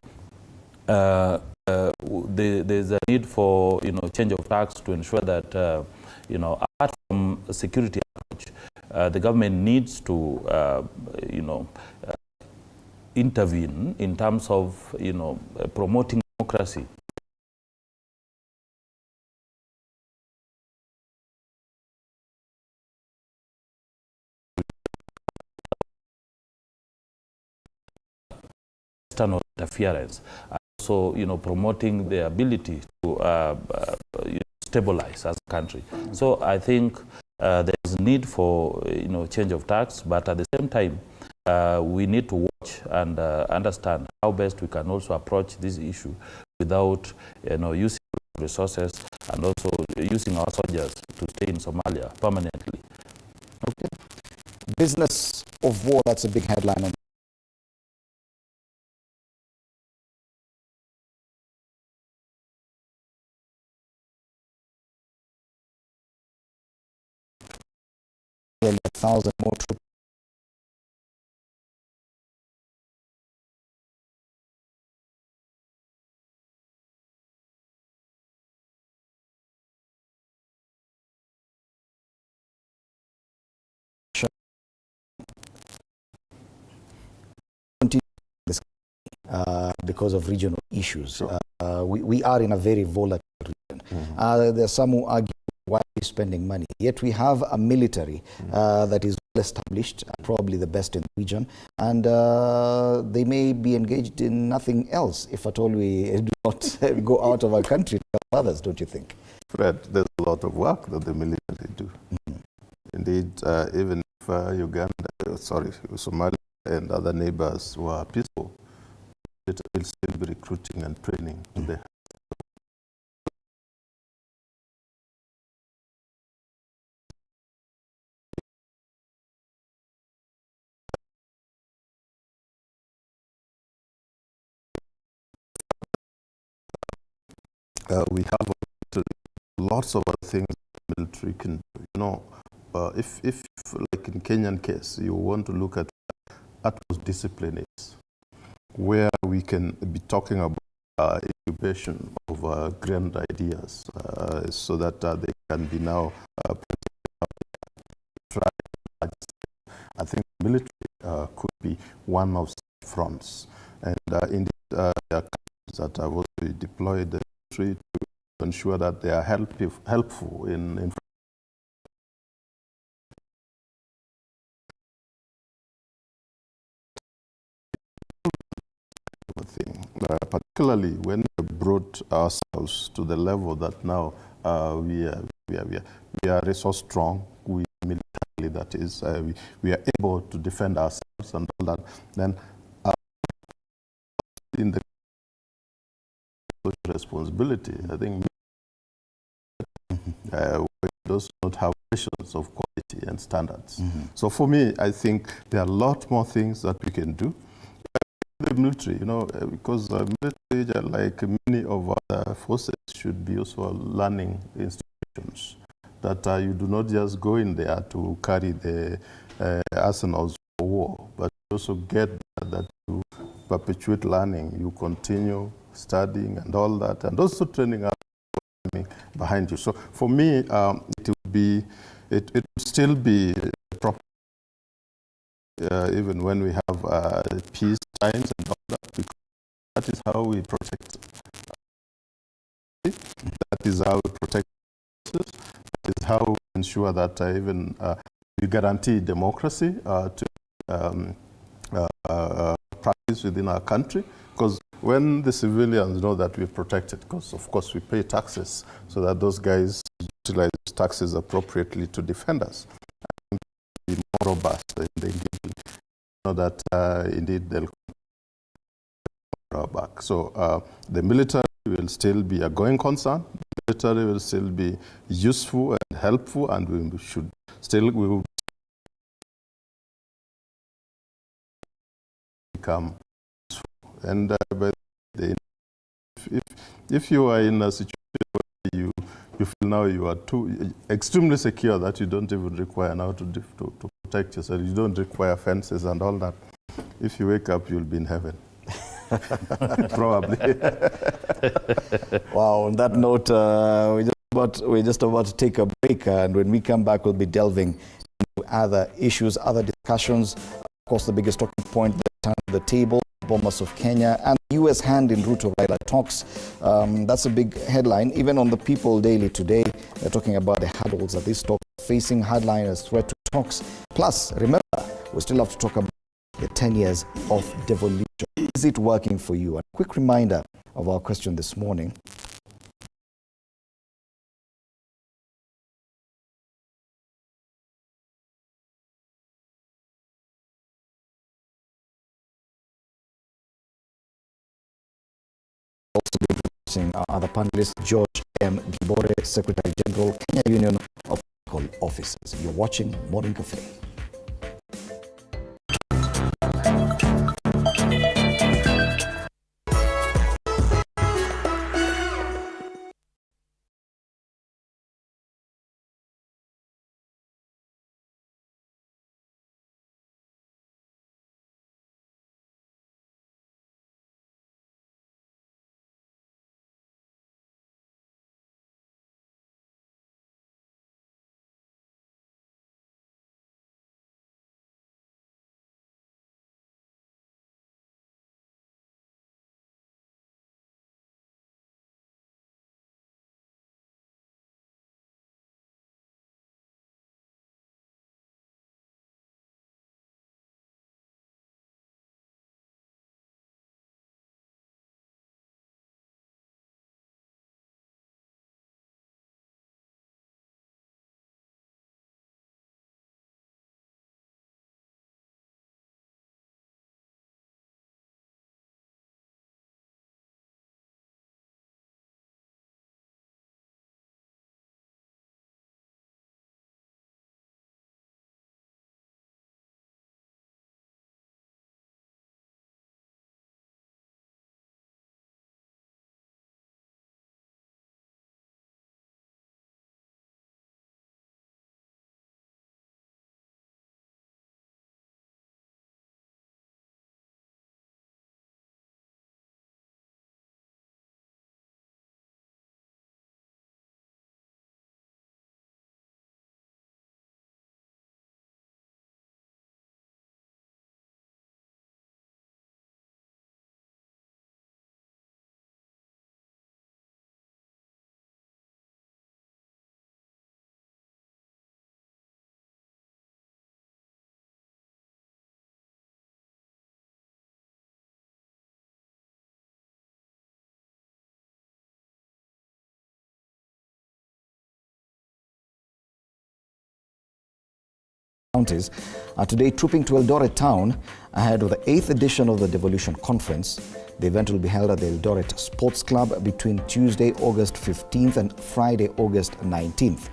there's a need for change of tax to ensure that apart from a security approach, the government needs to intervene in terms of promoting democracy. External interference. So, promoting the ability to stabilize as a country. So I think there's need for change of tax, but at the same time, we need to watch and understand how best we can also approach this issue without using resources and also using our soldiers to stay in Somalia permanently. Okay. Business of war, that's a big headline on nearly 1,000 more troops. Because of regional issues. Sure. We are in a very volatile region. There are some who argue why are we spending money? Yet we have a military that is well established, probably the best in the region, and they may be engaged in nothing else if at all we do not go out of our country to help others, don't you think? Fred, there's a lot of work that the military do. Indeed, even if Somalia and other neighbors were peaceful, it will still be recruiting and training. We have lots of other things the military can do. If like in Kenyan case, you want to look at utmost discipline is, where we can be talking about incubation of grand ideas so that they can be now tried. I think military could be one of such fronts. And indeed, there are countries that have also deployed the military to ensure that they are helpful in thing, particularly when we brought ourselves to the level that now we are resource strong, we militarily, that is, we are able to defend ourselves and all that. Then in the social responsibility, I think we does not have questions of quality and standards. So for me, I think there are a lot more things that we can do. The military, because military, like many of our forces, should be also learning institutions. That you do not just go in there to carry the arsenals for war, but also get that you perpetuate learning, you continue studying and all that, and also training up behind you. So for me, it would still be proper. Even when we have peace times and all that, because that is how we protect. That is how we protect. That is how we ensure that even we guarantee democracy to practice within our country. Because when the civilians know that we're protected, because of course we pay taxes, so that those guys utilize taxes appropriately to defend us, and be more robust in the engagement. That indeed they'll come back. So the military will still be a going concern. The military will still be useful and helpful, and we will become useful. And by the if you are in a situation where you feel now you are too extremely secure that you don't even require now to protect yourself, you don't require fences and all that, if you wake up, you'll be in heaven. Probably. Wow, on that note, we're just about to take a break, and when we come back, we'll be delving into other issues, other discussions. Of course, the biggest talking point at the table, Bomas of Kenya and the U.S. hand in Ruto-Raila talks. That's a big headline. Even on the People Daily today, they're talking about the hurdles that these talks are facing, headliners, threat to talks. Plus, remember, we still have to talk about the 10 years of devolution. Is it working for you? A quick reminder of our question this morning. Also be introducing our other panelists, George M. Gibore, Secretary General, Kenya Union of Political Officers. You're watching Morning Cafe. Counties are today trooping to Eldoret town ahead of the 8th edition of the Devolution Conference. The event will be held at the Eldoret Sports Club between Tuesday, August 15th and Friday, August 19th.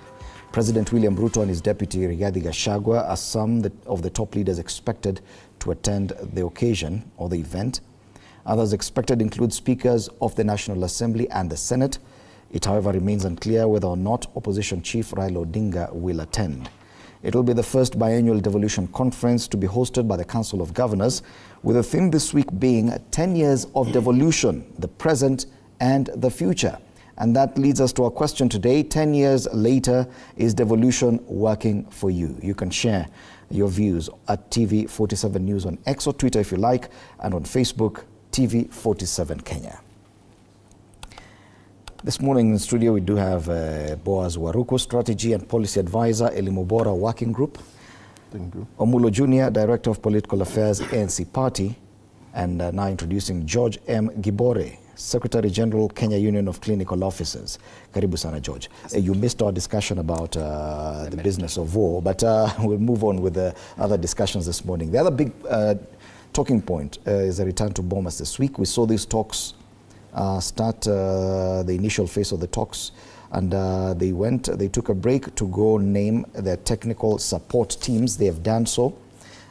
President William Ruto and his deputy Rigathi Gachagua are some of the top leaders expected to attend the occasion or the event. Others expected include speakers of the National Assembly and the Senate. It, however, remains unclear whether or not opposition chief Raila Odinga will attend. It will be the first biannual devolution conference to be hosted by the Council of Governors, with the theme this week being 10 years of devolution, the present and the future. And that leads us to our question today. 10 years later, is devolution working for you? You can share your views at TV47 News on X or Twitter if you like, and on Facebook, TV47 Kenya. This morning in the studio, we do have Boaz Waruko, Strategy and Policy Advisor, Elimobora Working Group. Thank you. Omulo Jr., Director of Political Affairs, ANC Party. And now introducing George M. Gibore, Secretary General, Kenya Union of Clinical Officers. Karibu sana, George. You missed our discussion about the business of war, but we'll move on with the other discussions this morning. The other big talking point is a return to Bomas this week. We saw these talks start the initial phase of the talks, and they took a break to go name their technical support teams. They have done so,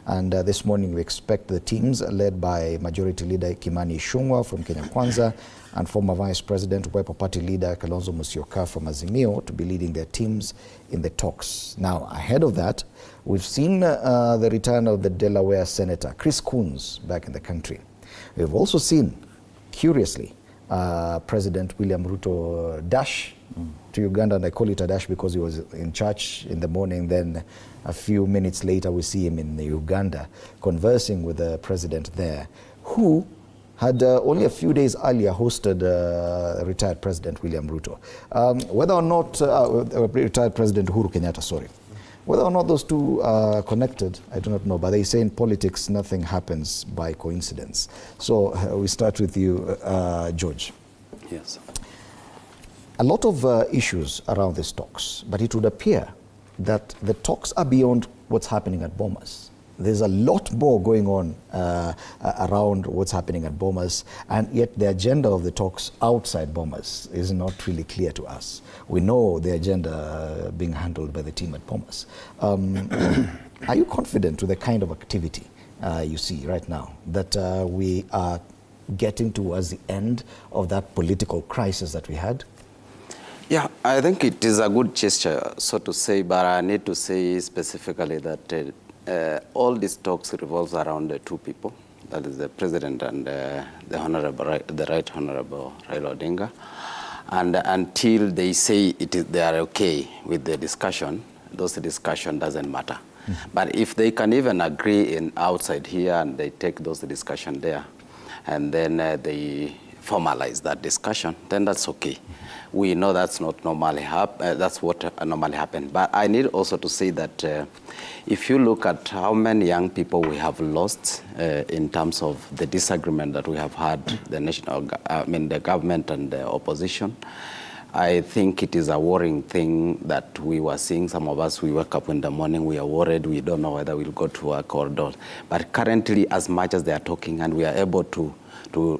And this morning we expect the teams led by Majority Leader Kimani Ichung'wah from Kenya Kwanza and former Vice President Wiper Party Leader Kalonzo Musyoka from Azimio to be leading their teams in the talks. Now, ahead of that, we've seen the return of the Delaware Senator Chris Coons back in the country. We've also seen, curiously, President William Ruto dash to Uganda, and I call it a dash because he was in church in the morning. Then a few minutes later, we see him in Uganda conversing with the president there, who had only a few days earlier hosted retired President William Ruto. Whether or not, retired President Uhuru Kenyatta, sorry. Whether or not those two are connected, I do not know. But they say in politics, nothing happens by coincidence. So we start with you, George. Yes. A lot of issues around these talks, but it would appear that the talks are beyond what's happening at Bomas. There's a lot more going on around what's happening at Bomas, and yet the agenda of the talks outside Bomas is not really clear to us. We know the agenda being handled by the team at Bomas. Are you confident with the kind of activity you see right now, that we are getting towards the end of that political crisis that we had? Yeah, I think it is a good gesture, so to say, but I need to say specifically that all these talks revolves around the two people, that is the president and the right honorable Raila Odinga. And until they say they are okay with the discussion, those discussion doesn't matter. But if they can even agree in outside here and they take those discussion there, and then they formalize that discussion, then that's okay. We know that's not normally that's what normally happens. But I need also to say that if you look at how many young people we have lost in terms of the disagreement that we have had, the government and the opposition, I think it is a worrying thing that we were seeing. Some of us, we wake up in the morning, we are worried, we don't know whether we'll go to work or not. But currently, as much as they are talking and we are able to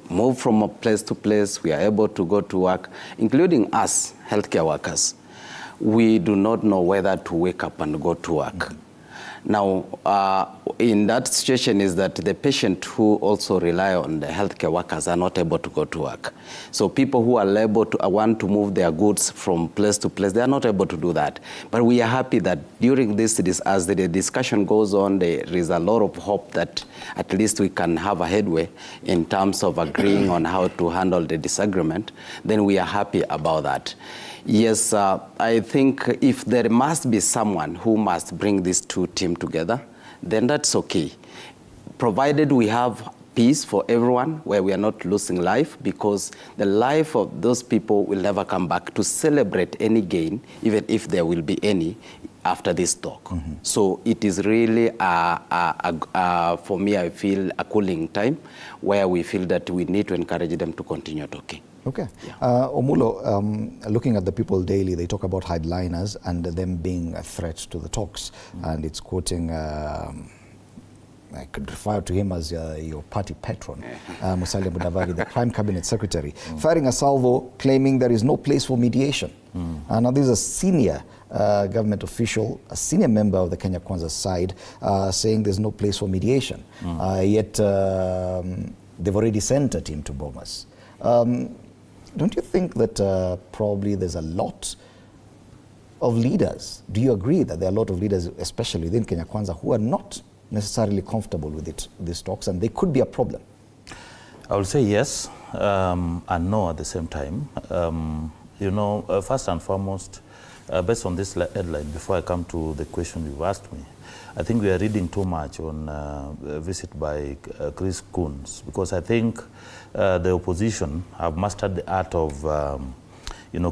move from a place to place, we are able to go to work, including us, healthcare workers. We do not know whether to wake up and go to work. Now, in that situation is that the patient who also rely on the healthcare workers are not able to go to work. So people who are able to want to move their goods from place to place, they are not able to do that. But we are happy that during this as the discussion goes on, there is a lot of hope that at least we can have a headway in terms of agreeing on how to handle the disagreement. Then we are happy about that. Yes, I think if there must be someone who must bring these two teams together, then that's okay. Provided we have peace for everyone, where we are not losing life, because the life of those people will never come back to celebrate any gain, even if there will be any, after this talk. So it is really, for me, I feel a cooling time, where we feel that we need to encourage them to continue talking. Okay. Yeah. Omulo, looking at the People Daily, they talk about headliners and them being a threat to the talks. And it's quoting, I could refer to him as your party patron, Musalia Mudavadi, the Prime Cabinet Secretary, firing a salvo, claiming there is no place for mediation. Now this is a senior government official, a senior member of the Kenya Kwanza side, saying there's no place for mediation. Yet they've already sent a team to Bomas. Don't you think that probably there's a lot of leaders? Do you agree that there are a lot of leaders, especially within Kenya Kwanza, who are not necessarily comfortable with these talks, and they could be a problem? I will say yes and no at the same time. First and foremost, based on this headline, before I come to the question you've asked me, I think we are reading too much on a visit by Chris Coons, because I think the opposition have mastered the art of,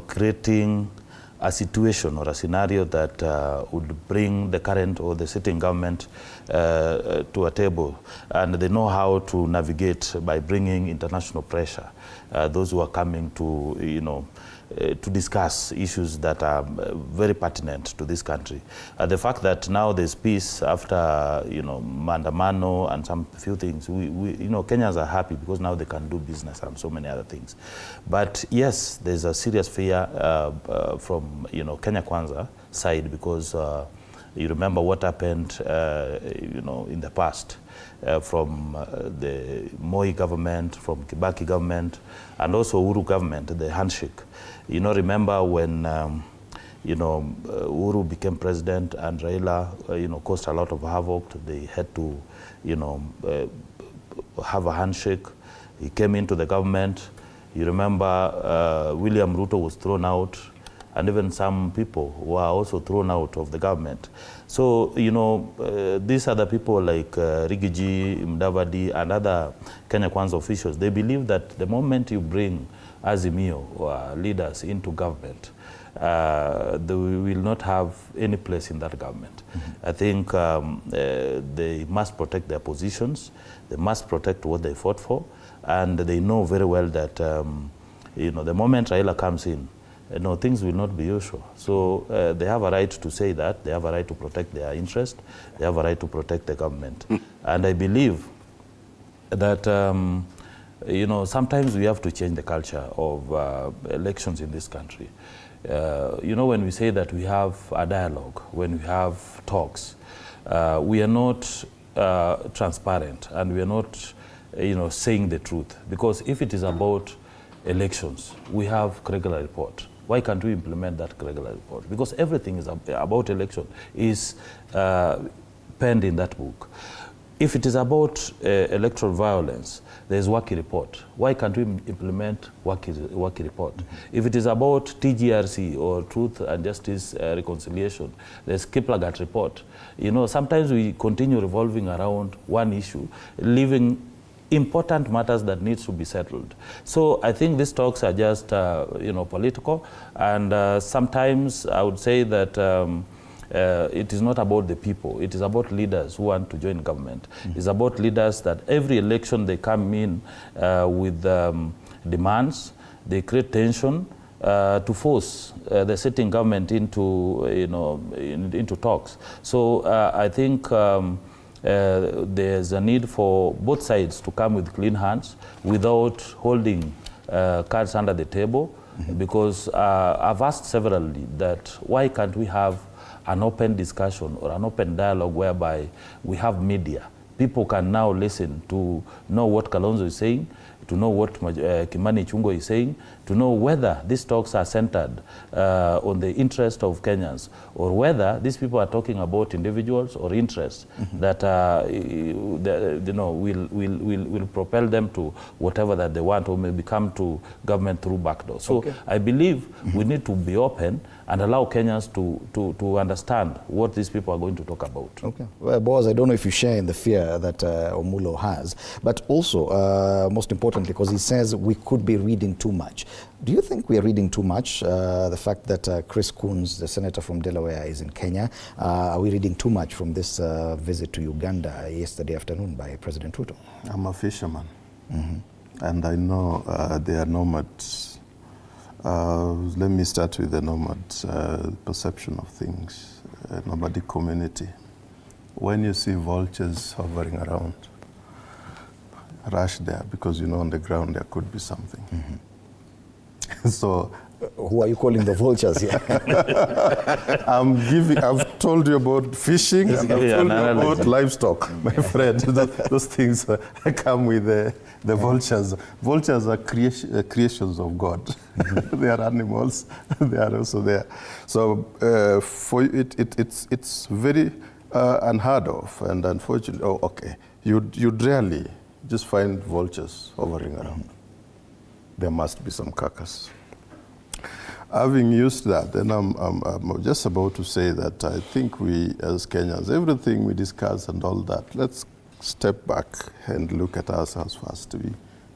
creating a situation or a scenario that would bring the current or the sitting government to a table. And they know how to navigate by bringing international pressure. Those who are coming to, to discuss issues that are very pertinent to this country. The fact that now there's peace after, Mandamano and some few things, Kenyans are happy because now they can do business and so many other things. But yes, there's a serious fear from, Kenya Kwanza side, because You remember what happened, in the past from the Moi government, from Kibaki government, and also Uhuru government, the handshake. Remember when, Uhuru became president and Raila, caused a lot of havoc. They had to, have a handshake. He came into the government. You remember William Ruto was thrown out, and even some people were also thrown out of the government. So, these other people like Rigiji, Mdavadi, and other Kenya Kwanza officials, they believe that the moment you bring Azimio or leaders into government, they will not have any place in that government. I think they must protect their positions, they must protect what they fought for, and they know very well that, the moment Raila comes in, things will not be usual. So they have a right to say that, they have a right to protect their interest, they have a right to protect the government. And I believe that, sometimes we have to change the culture of elections in this country. When we say that we have a dialogue, when we have talks, we are not transparent, and we are not, saying the truth. Because if it is about elections, we have regular report. Why can't we implement that regular report? Because everything is about election is penned in that book. If it is about electoral violence, there's Waki report. Why can't we implement Waki report? If it is about TGRC or Truth and Justice Reconciliation, there's Kiplagat report. Sometimes we continue revolving around one issue, leaving important matters that needs to be settled. So I think these talks are just, political, and sometimes I would say that it is not about the people. It is about leaders who want to join government. It's about leaders that every election they come in with demands, they create tension to force the sitting government into, into talks. So I think there's a need for both sides to come with clean hands without holding cards under the table, because I've asked severally that why can't we have an open discussion or an open dialogue whereby we have media. People can now listen to know what Kalonzo is saying, to know what Kimani Ichung'wah is saying, to know whether these talks are centered on the interest of Kenyans, or whether these people are talking about individuals or interests that will propel them to whatever that they want, or maybe come to government through backdoor. So I believe we need to be open and allow Kenyans to understand what these people are going to talk about. Okay. Well, Boaz, I don't know if you share in the fear that Omulo has, but also, most importantly, because he says we could be reading too much. Do you think we are reading too much? The fact that Chris Coons, the senator from Delaware, is in Kenya, are we reading too much from this visit to Uganda yesterday afternoon by President Ruto? I'm a fisherman, and I know they are nomads. Let me start with the nomads' perception of things, nomadic community. When you see vultures hovering around, rush there, because on the ground there could be something. So, who are you calling the vultures here? I've told you about fishing, and I've told you about livestock, my friend. Those things come with the vultures. Vultures are creations of God. They are animals. They are also there. So for it's very unheard of, and unfortunately, you'd rarely just find vultures hovering around. There must be some carcass. Having used that, then I'm just about to say that I think we as Kenyans, everything we discuss and all that, let's step back and look at ourselves first, we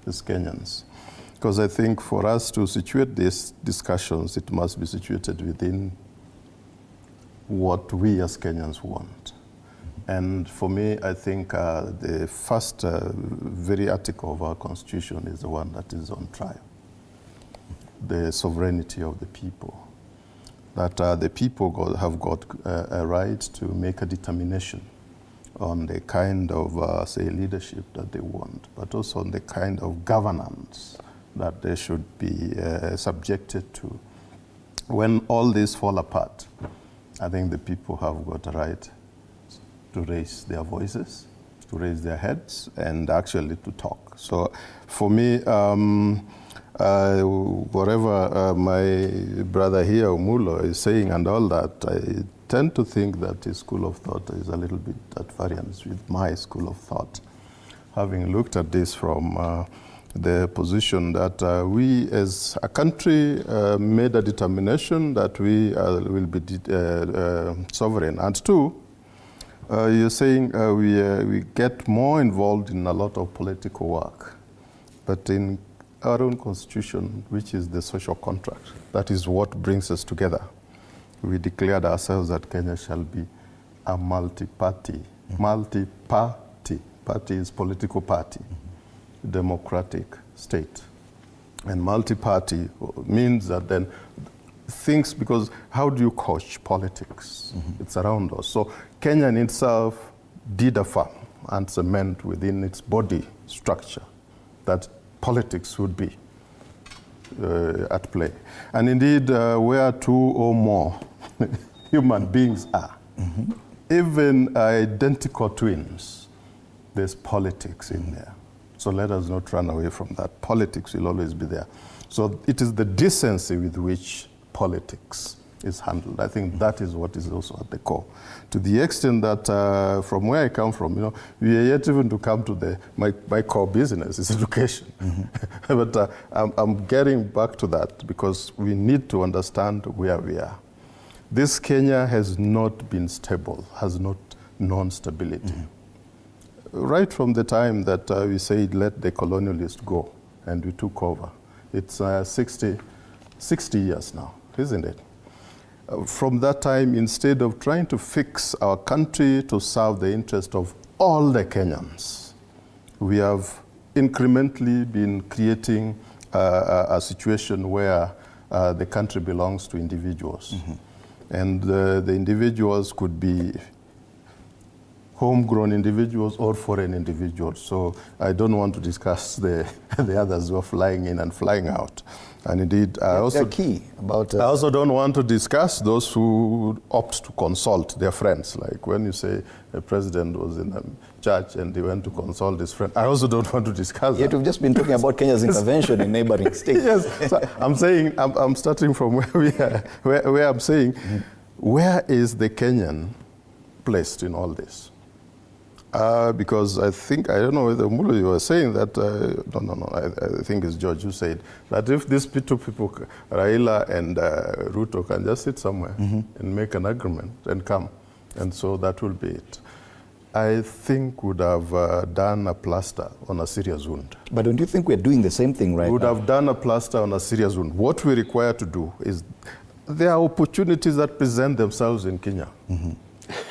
as Kenyans. Because I think for us to situate these discussions, it must be situated within what we as Kenyans want. And for me, I think the first very article of our constitution is the one that is on trial. The sovereignty of the people. That the people have got a right to make a determination on the kind of, say, leadership that they want, but also on the kind of governance that they should be subjected to. When all these fall apart, I think the people have got a right to raise their voices, to raise their heads, and actually to talk. So for me, whatever my brother here, Umulo, is saying and all that, I tend to think that his school of thought is a little bit at variance with my school of thought. Having looked at this from the position that we as a country made a determination that we will be sovereign. And two, you're saying we get more involved in a lot of political work, but in our own constitution, which is the social contract, that is what brings us together. We declared ourselves that Kenya shall be a multi-party, multi-party, party is political party, democratic state. And multi-party means that then things, because how do you coach politics? It's around us. So Kenya in itself did affirm and cement within its body structure that politics would be at play. And indeed, where two or more human beings are, even identical twins, there's politics in there. So let us not run away from that. Politics will always be there. So it is the decency with which politics is handled. I think that is what is also at the core. To the extent that from where I come from, we are yet even to come to my core business is education. But I'm getting back to that because we need to understand where we are. This Kenya has not been stable, has not known stability. Right from the time that we said, let the colonialists go, and we took over. It's 60 years now, isn't it? From that time, instead of trying to fix our country to serve the interest of all the Kenyans, we have incrementally been creating a situation where the country belongs to individuals. And the individuals could be homegrown individuals or foreign individuals. So I don't want to discuss the others who are flying in and flying out. And indeed, I also don't want to discuss those who opt to consult their friends. Like when you say the president was in a church and he went to consult his friend, I also don't want to discuss that. Yet we've just been talking about Kenya's intervention in neighboring states. Yes, so I'm saying, I'm starting from where we are, where I'm saying, where is the Kenyan placed in all this? Because I don't know whether Mulu, you were saying that, I think it's George who said that if these two people, Raila and Ruto, can just sit somewhere and make an agreement and come, and so that will be it, I think would have done a plaster on a serious wound. But don't you think we're doing the same thing right now? Would have done a plaster on a serious wound. What we require to do is, there are opportunities that present themselves in Kenya.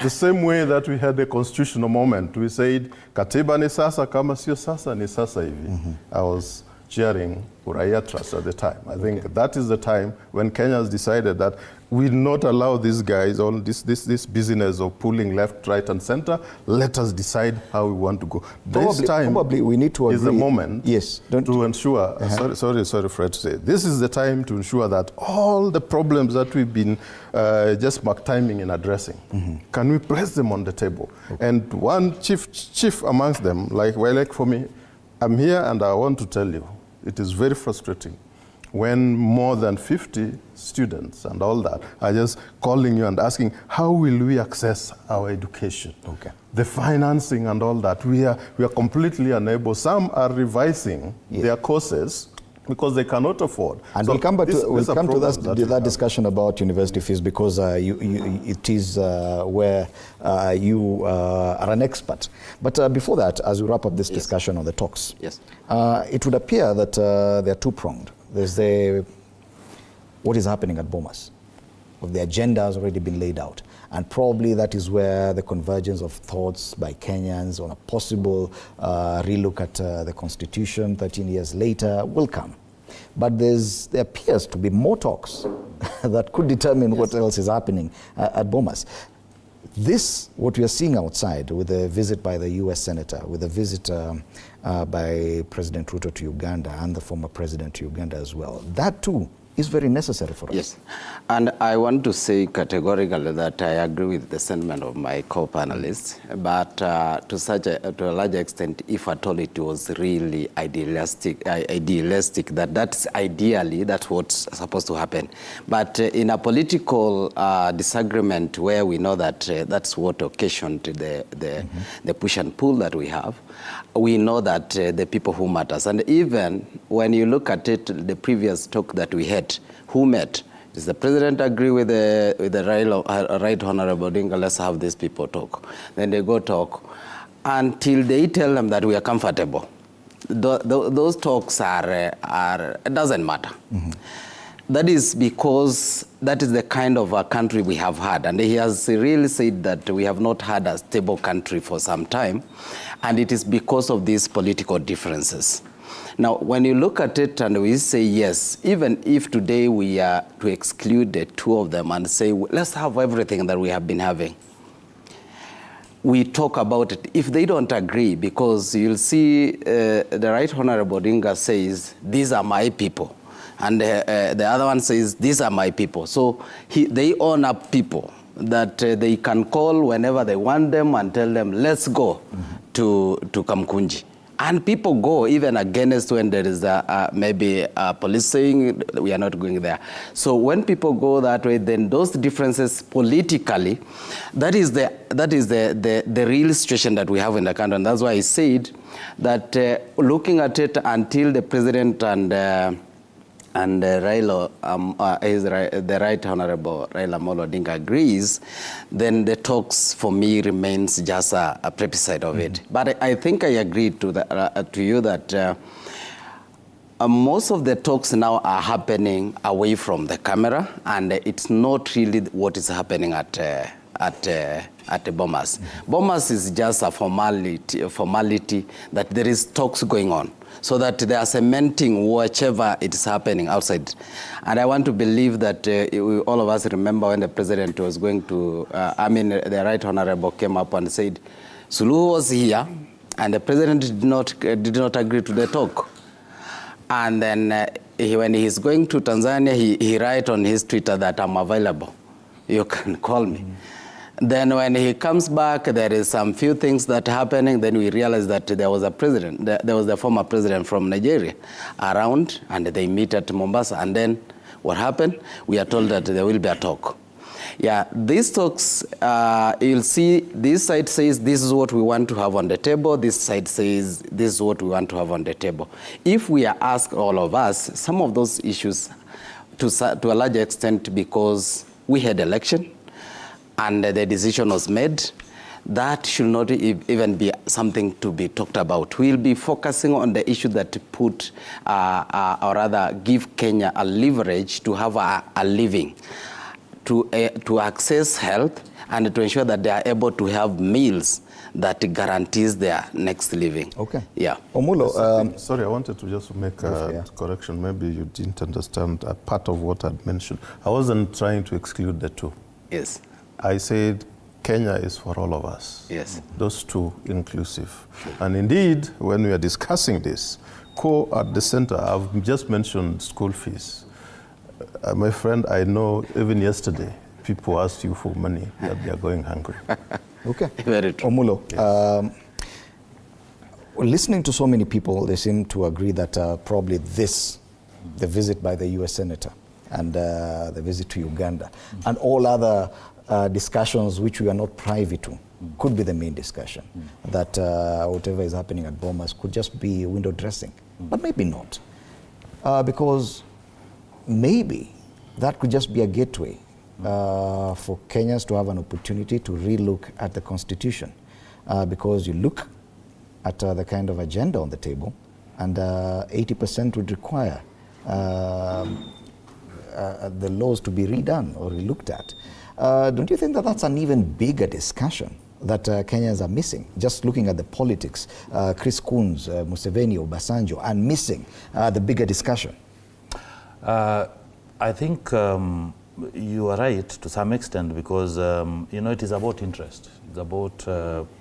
The same way that we had a constitutional moment, we said, Katiba ni sasa, kama sio sasa ni sasa hivi. I was chairing Uraia Trust at the time. I think that is the time when Kenyans decided that we will not allow these guys on this business of pulling left, right, and center. Let us decide how we want to go. Probably we need to agree. Is the moment to ensure, sorry Fred to say, this is the time to ensure that all the problems that we've been just mark timing in addressing, can we place them on the table? And one chief amongst them, like for me, I'm here and I want to tell you, it is very frustrating when more than 50 students and all that are just calling you and asking, how will we access our education? The financing and all that, we are completely unable. Some are revising their courses because they cannot afford. And so we'll come to that discussion about university fees because it is where you are an expert. But before that, as we wrap up this discussion on the talks, it would appear that they're two-pronged. There's what is happening at Bomas. The agenda has already been laid out. And probably that is where the convergence of thoughts by Kenyans on a possible relook at the Constitution 13 years later will come. But there appears to be more talks that could determine what else is happening at Bomas. This, what we are seeing outside with a visit by the US Senator, with a visit by President Ruto to Uganda and the former president to Uganda as well, that too is very necessary for us. Yes, and I want to say categorically that I agree with the sentiment of my co-panelists, but to a large extent, if at all it was really idealistic, that's ideally, that's what's supposed to happen. But in a political disagreement where we know that that's what occasioned the push and pull that we have, we know that the people who matters, and even when you look at it, the previous talk that we had, who met? Does the president agree with the Right Honorable Odinga? Let's have these people talk. Then they go talk until they tell them that we are comfortable. Those talks it doesn't matter. Mm-hmm. That is because that is the kind of a country we have had. And he has really said that we have not had a stable country for some time. And it is because of these political differences. Now, when you look at it and we say yes, even if today we are to exclude the two of them and say, let's have everything that we have been having, we talk about it. If they don't agree, because you'll see the Right Honorable Odinga says, these are my people. And the other one says, these are my people. So they own up people that they can call whenever they want them and tell them, let's go to Kamkunji. And people go even against when there is maybe a police saying we are not going there. So when people go that way, then those differences politically, that is the real situation that we have in the country. And that's why I said that looking at it until the president and Raila, the Right Honorable Raila Amolo Odinga agrees, then the talks for me remains just a plebiscite of it. But I think I agree to you that most of the talks now are happening away from the camera, and it's not really what is happening at Bomas. Bomas is just a formality that there is talks going on, so that they are cementing whichever it is happening outside. And I want to believe that all of us remember when the president was going to, the Right Honorable came up and said, Suluhu was here, and the president did not agree to the talk. And then when he is going to Tanzania, he write on his Twitter that I'm available. You can call me. Then when he comes back, there is some few things that are happening. Then we realize that there was the former president from Nigeria around, and they meet at Mombasa. And then what happened? We are told that there will be a talk. Yeah, these talks, you'll see this side says this is what we want to have on the table. This side says this is what we want to have on the table. If we are asked, all of us, some of those issues to a large extent because we had election, and the decision was made, that should not even be something to be talked about. We'll be focusing on the issue that put, or rather give Kenya a leverage to have a living, to access health, and to ensure that they are able to have meals that guarantees their next living. Okay. Yeah. Omulo, sorry, I wanted to just make a correction. Maybe you didn't understand a part of what I'd mentioned. I wasn't trying to exclude the two. Yes. I said Kenya is for all of us. Yes. Those two inclusive. And indeed, when we are discussing this, at the center, I've just mentioned school fees. My friend, I know even yesterday, people asked you for money, that they are going hungry. Okay. Very true. Omulo, yes. Listening to so many people, they seem to agree that probably the visit by the US Senator and the visit to Uganda and all other discussions which we are not privy to could be the main discussion. That whatever is happening at Bomas could just be window dressing, but maybe not. Because maybe that could just be a gateway for Kenyans to have an opportunity to re-look at the Constitution. Because you look at the kind of agenda on the table, and 80% would require the laws to be redone or re-looked at. Don't you think that that's an even bigger discussion that Kenyans are missing? Just looking at the politics, Chris Coons, Museveni, Obasanjo, and missing the bigger discussion. I think you are right to some extent because, it is about interest. It's about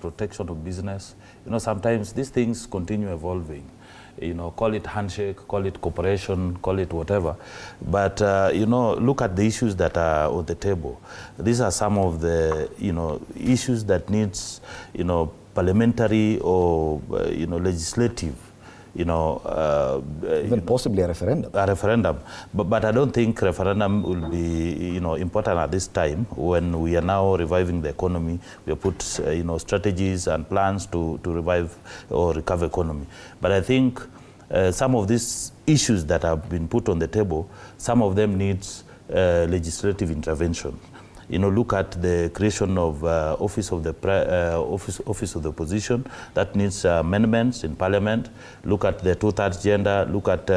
protection of business. Sometimes these things continue evolving. Call it handshake, call it cooperation, call it whatever. But, look at the issues that are on the table. These are some of the, issues that needs, parliamentary or, legislative, even possibly a referendum. A referendum. But I don't think referendum will be, important at this time when we are now reviving the economy. We have put, strategies and plans to revive or recover economy. But I think some of these issues that have been put on the table, some of them needs legislative intervention. Look at the creation of office of the opposition that needs amendments in Parliament. Look at the two-thirds gender. Look at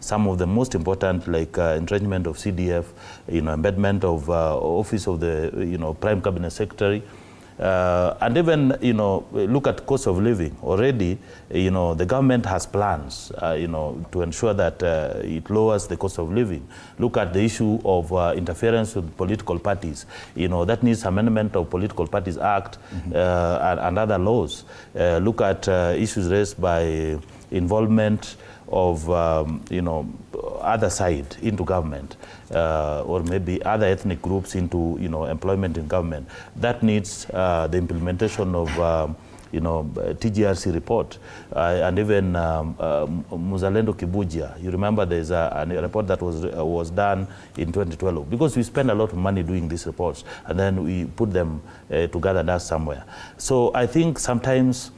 some of the most important, like entrenchment of CDF, embedment of office of the Prime Cabinet Secretary. And even, look at cost of living. Already, the government has plans, to ensure that it lowers the cost of living. Look at the issue of interference with political parties. That needs amendment of Political Parties Act and other laws. Look at issues raised by involvement of, other side into government, or maybe other ethnic groups into, employment in government. That needs the implementation of, TGRC report, and even Muzalendo Kibuja. You remember there's a report that was done in 2012, because we spend a lot of money doing these reports, and then we put them together dust somewhere. So I think sometimes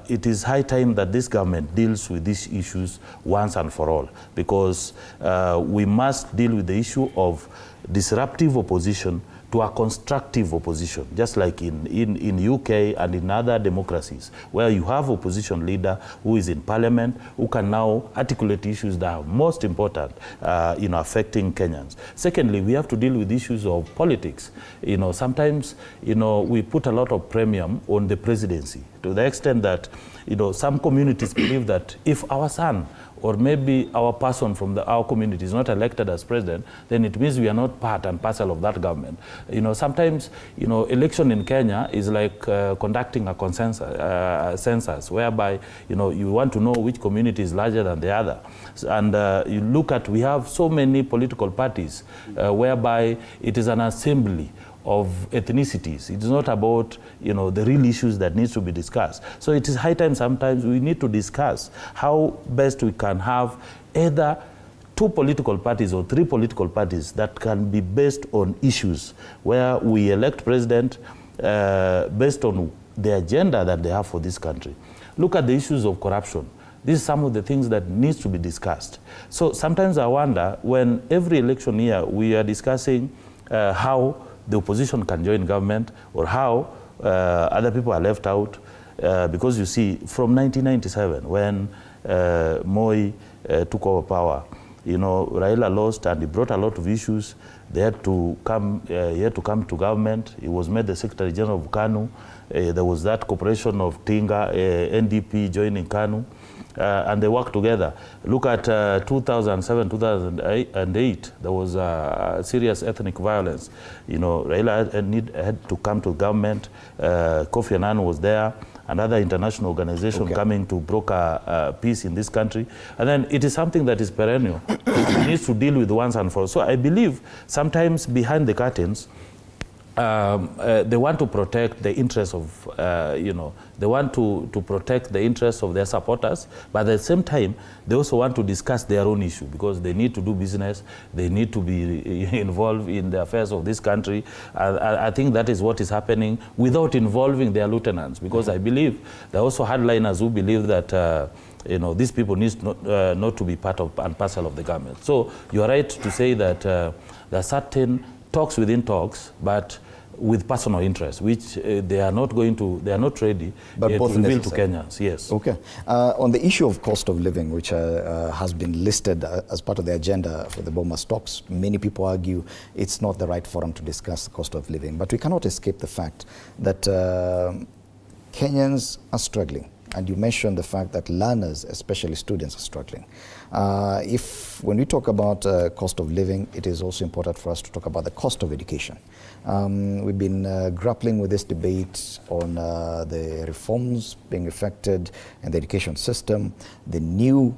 it is high time that this government deals with these issues once and for all, because we must deal with the issue of disruptive opposition to a constructive opposition, just like in UK and in other democracies, where you have opposition leader who is in parliament, who can now articulate issues that are most important, affecting Kenyans. Secondly, we have to deal with issues of politics. Sometimes, we put a lot of premium on the presidency, to the extent that, some communities believe that if our son or maybe our person from our community is not elected as president, then it means we are not part and parcel of that government. Sometimes, election in Kenya is like conducting a census, whereby, you want to know which community is larger than the other. And you look at, we have so many political parties, whereby it is an assembly of ethnicities. It is not about, the real issues that needs to be discussed. So it is high time sometimes we need to discuss how best we can have either 2 political parties or 3 political parties that can be based on issues, where we elect president based on the agenda that they have for this country. Look at the issues of corruption. These are some of the things that needs to be discussed. So sometimes I wonder, when every election year we are discussing how the opposition can join government, or how other people are left out, because you see, from 1997, when Moi took over power, Raila lost, and he brought a lot of issues. They had to come. He had to come to government. He was made the Secretary General of KANU. There was that cooperation of Tinga, NDP joining KANU. And they work together. Look at 2007, 2008, there was serious ethnic violence. Raila had to come to government. Kofi Annan was there, another international organization coming to broker peace in this country. And then it is something that is perennial. It needs to deal with once and for all. So I believe sometimes behind the curtains, they want to protect the interests of, they want to protect the interests of their supporters, but at the same time, they also want to discuss their own issue, because they need to do business, they need to be involved in the affairs of this country. I think that is what is happening without involving their lieutenants, because I believe there are also hardliners who believe that these people need not to be part of and parcel of the government. So you are right to say that there are certain talks within talks, but with personal interest, which they are not ready to reveal to Kenyans. Yes. Okay. On the issue of cost of living, which has been listed as part of the agenda for the Bomas talks, many people argue it's not the right forum to discuss the cost of living. But we cannot escape the fact that Kenyans are struggling. And you mentioned the fact that learners, especially students, are struggling. When we talk about cost of living, it is also important for us to talk about the cost of education. We've been grappling with this debate on the reforms being effected in the education system, the new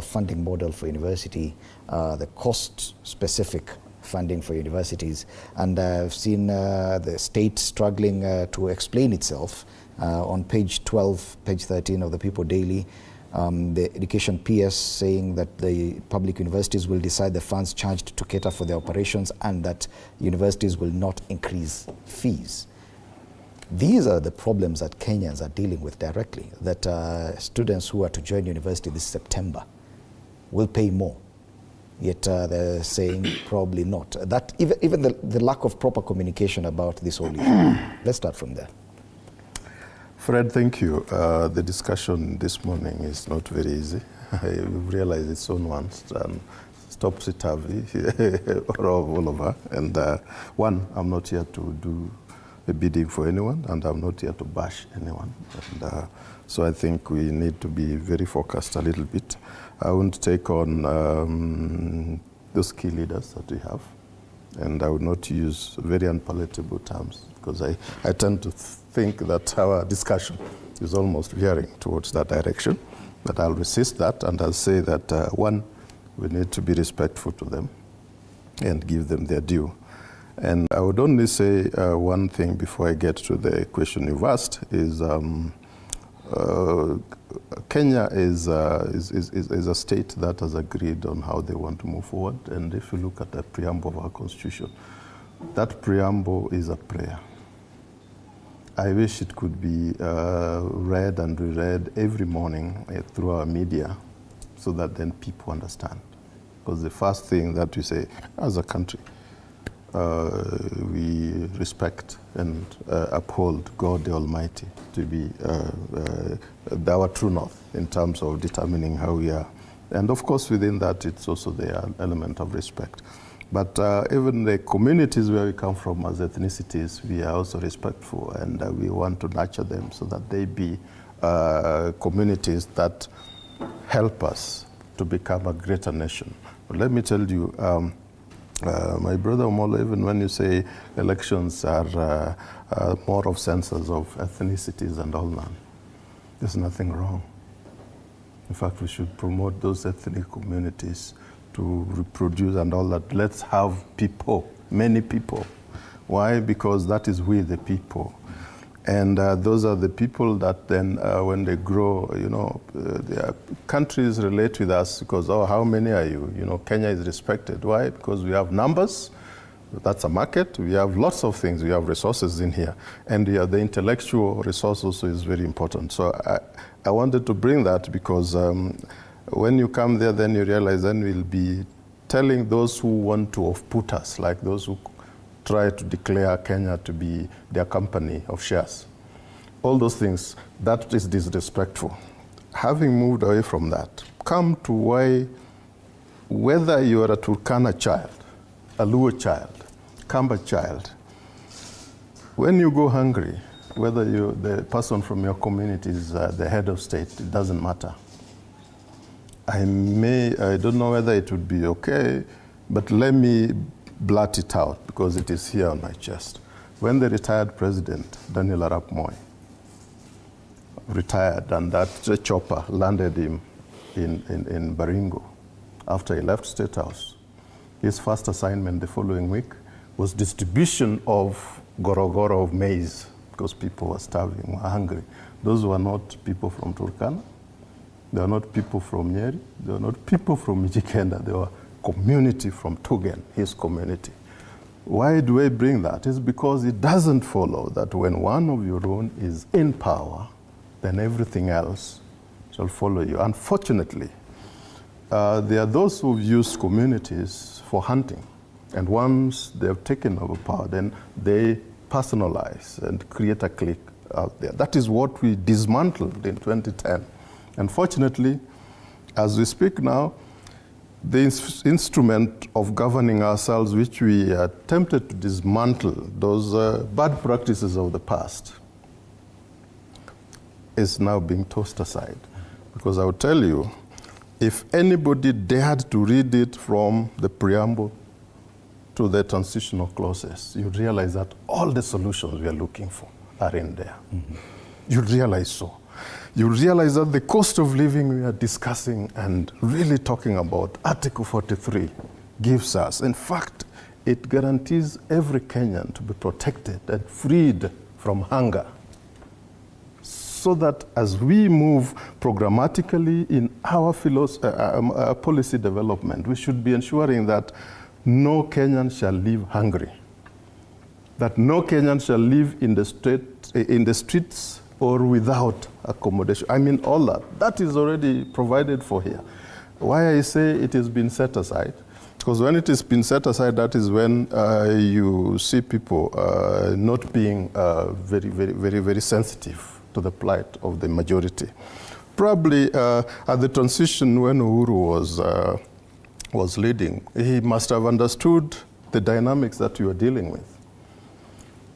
funding model for university, the cost-specific funding for universities. And I've seen the state struggling to explain itself. On page 12, page 13 of the People Daily, the education PS saying that the public universities will decide the funds charged to cater for their operations and that universities will not increase fees. These are the problems that Kenyans are dealing with directly, that students who are to join university this September will pay more. Yet they're saying probably not. That even the lack of proper communication about this whole issue. Let's start from there. Fred, thank you. The discussion this morning is not very easy. We've realized it's so nuanced and topsy-turvy all over. And one, I'm not here to do a bidding for anyone, and I'm not here to bash anyone. And so I think we need to be very focused a little bit. I want to take on those key leaders that we have. And I would not use very unpalatable terms because I tend to think that our discussion is almost veering towards that direction. But I'll resist that and I'll say that one, we need to be respectful to them and give them their due. And I would only say one thing before I get to the question you've asked is Kenya is a state that has agreed on how they want to move forward. And if you look at the preamble of our constitution, that preamble is a prayer. I wish it could be read and reread every morning through our media so that then people understand. Because the first thing that we say as a country, we respect and uphold God the Almighty to be our true north in terms of determining how we are. And of course within that it's also the element of respect. But even the communities where we come from as ethnicities, we are also respectful and we want to nurture them so that they be communities that help us to become a greater nation. But let me tell you, my brother Omolo, even when you say elections are more of census of ethnicities and all that, there's nothing wrong. In fact, we should promote those ethnic communities to reproduce and all that. Let's have people, many people. Why? Because that is we, the people. And those are the people that then, when they grow, you know, their countries relate with us because, oh, how many are you? You know, Kenya is respected. Why? Because we have numbers. That's a market. We have lots of things. We have resources in here. And the intellectual resource also is very important. So I wanted to bring that because when you come there, then you realize then we'll be telling those who want to off-put us, like those who try to declare Kenya to be their company of shares. All those things, that is disrespectful. Having moved away from that, come to why, whether you are a Turkana child, a Luo child, Kamba child, when you go hungry, whether the person from your community is the head of state, it doesn't matter. I don't know whether it would be okay, but let me blurt it out because it is here on my chest. When the retired president, Daniel Arap Moi, retired and that chopper landed him in Baringo after he left State House, his first assignment the following week was distribution of gorogoro of maize because people were starving, were hungry. Those were not people from Turkana. They were not people from Nyeri. They were not people from Mijikenda. They were community from Tugen, his community. Why do I bring that? It's because it doesn't follow that when one of your own is in power, then everything else shall follow you. Unfortunately, there are those who've used communities for hunting. And once they've taken over power, then they personalize and create a clique out there. That is what we dismantled in 2010. Unfortunately, as we speak now, the instrument of governing ourselves, which we are tempted to dismantle, those bad practices of the past, is now being tossed aside. Because I will tell you, if anybody dared to read it from the preamble to the transitional clauses, you realize that all the solutions we are looking for are in there. You realize so. You realize that the cost of living we are discussing and really talking about, Article 43 gives us. In fact, it guarantees every Kenyan to be protected and freed from hunger. So that as we move programmatically in our policy development, we should be ensuring that no Kenyan shall live hungry, that no Kenyan shall live in the streets or without accommodation. I mean, all that is already provided for here. Why I say it has been set aside, because when it has been set aside, that is when you see people not being very sensitive to the plight of the majority. Probably at the transition when Uhuru was leading, he must have understood the dynamics that you are dealing with.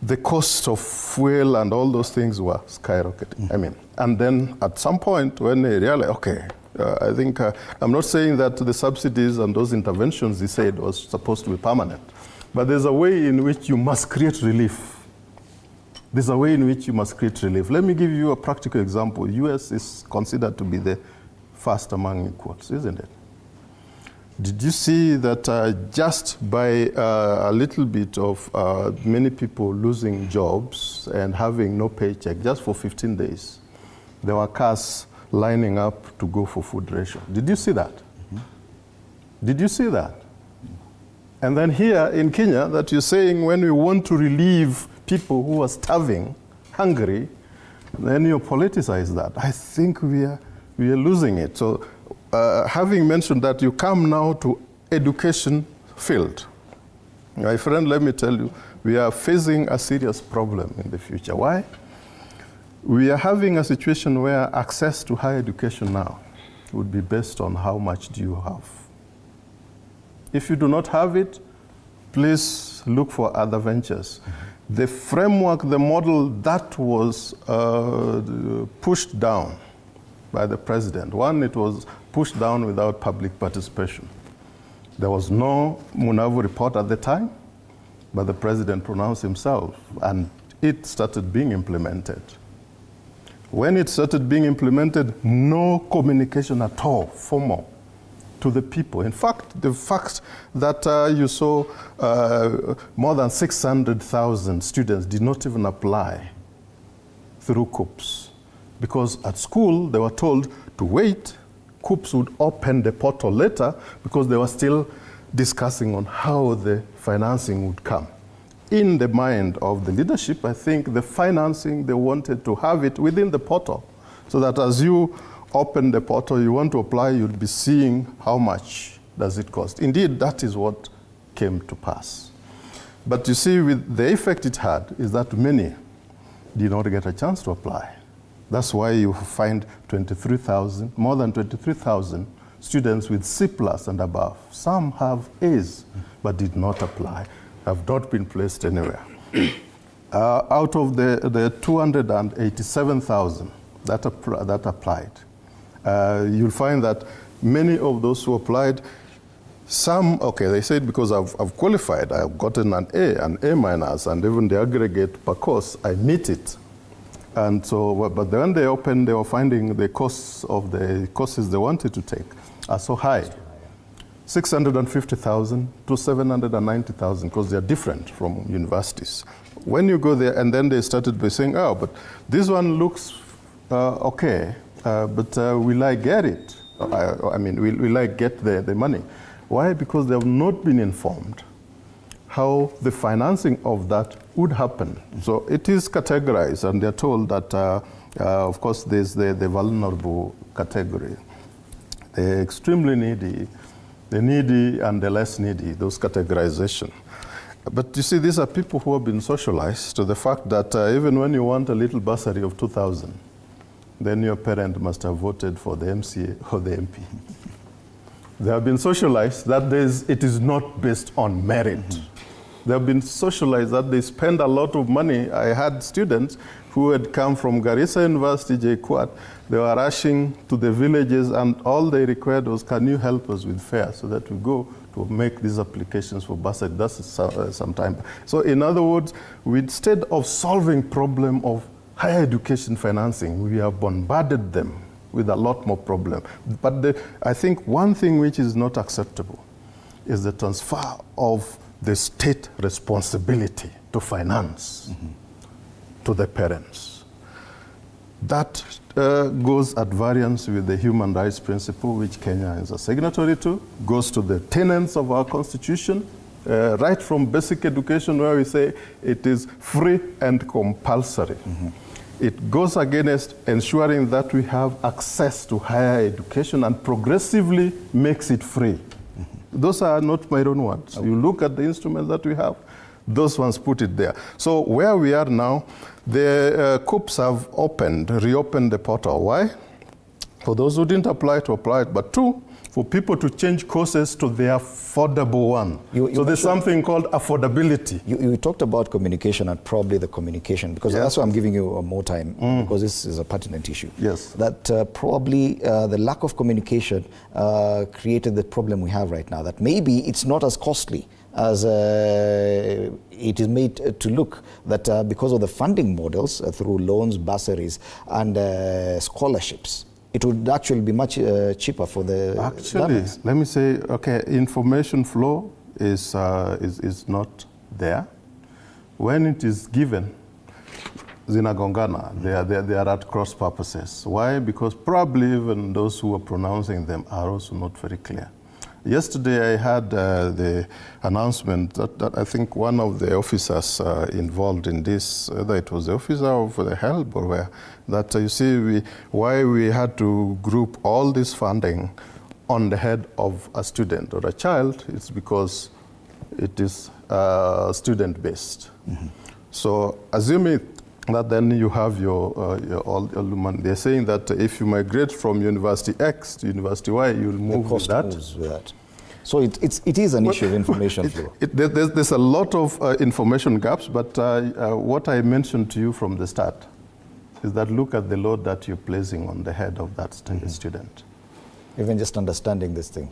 The cost of fuel and all those things were skyrocketing. I mean, and then at some point when they realized, okay, I think, I'm not saying that the subsidies and those interventions he said was supposed to be permanent, but there's a way in which you must create relief. There's a way in which you must create relief. Let me give you a practical example. US is considered to be the first among equals, isn't it? Did you see that just by a little bit of many people losing jobs and having no paycheck just for 15 days, there were cars lining up to go for food ration? Did you see that? Did you see that? And then here in Kenya, that you're saying when we want to relieve people who are starving, hungry, then you politicize that. I think we are losing it. So having mentioned that, you come now to education field. My friend, let me tell you, we are facing a serious problem in the future. Why? We are having a situation where access to higher education now would be based on how much do you have. If you do not have it, please look for other ventures. The framework, the model that was pushed down by the president, one, it was pushed down without public participation. There was no Munavu report at the time, but the president pronounced himself, and it started being implemented. When it started being implemented, no communication at all, formal, to the people. In fact, the fact that you saw more than 600,000 students did not even apply through COOPS, because at school they were told to wait. COOPS would open the portal later because they were still discussing on how the financing would come. In the mind of the leadership, I think the financing, they wanted to have it within the portal, so that as you open the portal, you want to apply, you'd be seeing how much does it cost. Indeed, that is what came to pass. But you see, with the effect it had is that many did not get a chance to apply. That's why you find more than 23,000 students with C+ and above. Some have A's, but did not apply, have not been placed anywhere. Out of the 287,000 that applied, you'll find that many of those who applied, some, okay, they said because I've qualified, I've gotten an A, an A-, and even the aggregate per course, I meet it. And so, but when they opened, they were finding the costs of the courses they wanted to take are so high. 650,000 to 790,000, because they're different from universities. When you go there, and then they started by saying, oh, but this one looks okay, but will I get it? I mean, will I get the money? Why? Because they have not been informed how the financing of that would happen. So it is categorized, and they're told that, of course, there's the vulnerable category, the extremely needy, the needy and the less needy, those categorization. But you see, these are people who have been socialized to the fact that even when you want a little bursary of 2,000, then your parent must have voted for the MCA or the MP. They have been socialized that it is not based on merit. They have been socialized that they spend a lot of money. I had students who had come from Garissa University, JKUAT. They were rushing to the villages, and all they required was, can you help us with fare so that we go to make these applications for bursary. That's some time. So in other words, instead of solving problem of higher education financing, we have bombarded them with a lot more problem. But I think one thing which is not acceptable is the transfer of the state responsibility to finance to the parents. That goes at variance with the human rights principle, which Kenya is a signatory to, goes to the tenets of our constitution, right from basic education, where we say it is free and compulsory. It goes against ensuring that we have access to higher education and progressively makes it free. Those are not my own words. You look at the instruments that we have, those ones put it there. So where we are now, the COOPs have reopened the portal. Why? For those who didn't apply to apply it, but two, for people to change courses to the affordable one. So there's something called affordability. You talked about communication and probably the communication, because that's why I'm giving you more time, because this is a pertinent issue. Yes. That probably the lack of communication created the problem we have right now, that maybe it's not as costly as it is made to look, that because of the funding models through loans, bursaries, and scholarships, it would actually be much cheaper for the learners. Let me say, okay, information flow is not there. When it is given, zinagongana, they are at cross purposes. Why? Because probably even those who are pronouncing them are also not very clear. Yesterday I had the announcement that I think one of the officers involved in this, whether it was the officer of the help or where, that you see why we had to group all this funding on the head of a student or a child, it's because it is student-based. So assuming that then you have your money. They're saying that if you migrate from University X to University Y, you'll move with that. So it is an issue of information flow. There's a lot of information gaps, but what I mentioned to you from the start is that look at the load that you're placing on the head of that student. Even just understanding this thing.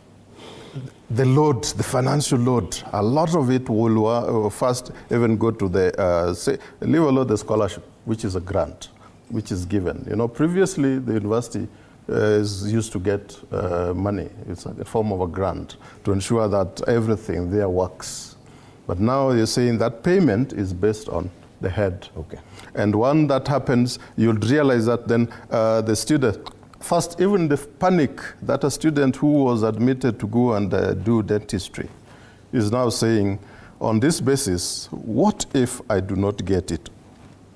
The load, the financial load, a lot of it will first even go to the, leave alone the scholarship, which is a grant, which is given. You know, previously the university is used to get money. It's a form of a grant to ensure that everything there works. But now you're saying that payment is based on the head. Okay. And when that happens, you'll realize that then the student, first, even the panic that a student who was admitted to go and do dentistry is now saying, on this basis, what if I do not get it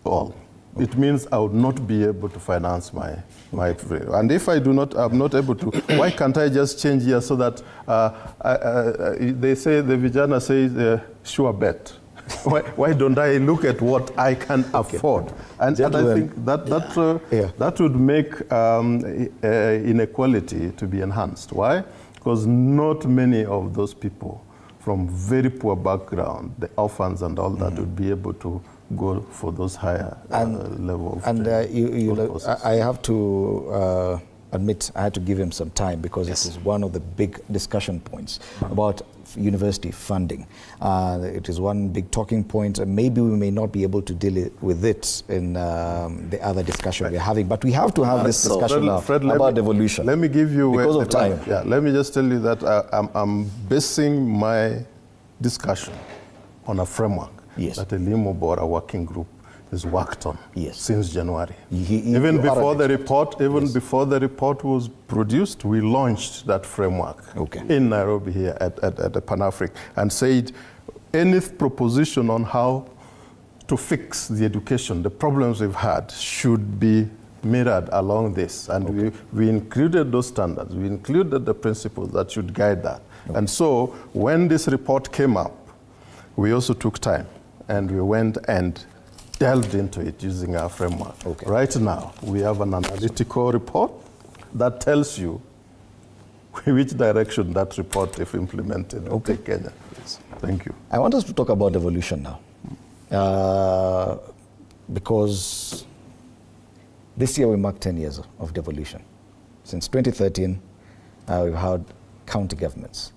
all? It means I would not be able to finance my and if I do not, I'm not able to, why can't I just change here so that they say, the vijana says, sure bet. Why don't I look at what I can afford? And I think that would make inequality to be enhanced. Why? Because not many of those people from very poor background, the orphans and all that, would be able to go for those higher level of I have to admit I had to give him some time, because this is one of the big discussion points about university funding. It is one big talking point. Maybe we may not be able to deal with it in the other discussion we're having, but we have to have this discussion now about devolution. Let me give you, because of time. Yeah, let me just tell you that I'm basing my discussion on a framework that the Limo Bora working group has worked on since January. Even before the report was produced, we launched that framework in Nairobi here at the Pan-African, and said any proposition on how to fix the education, the problems we've had, should be mirrored along this. And we included those standards. We included the principles that should guide that. And so when this report came up, we also took time and we went and delved into it using our framework. Right now, we have an analytical report that tells you which direction that report, if implemented, will take Kenya. Thank you. I want us to talk about devolution now, because this year we mark 10 years of devolution. Since 2013, we've had county governments.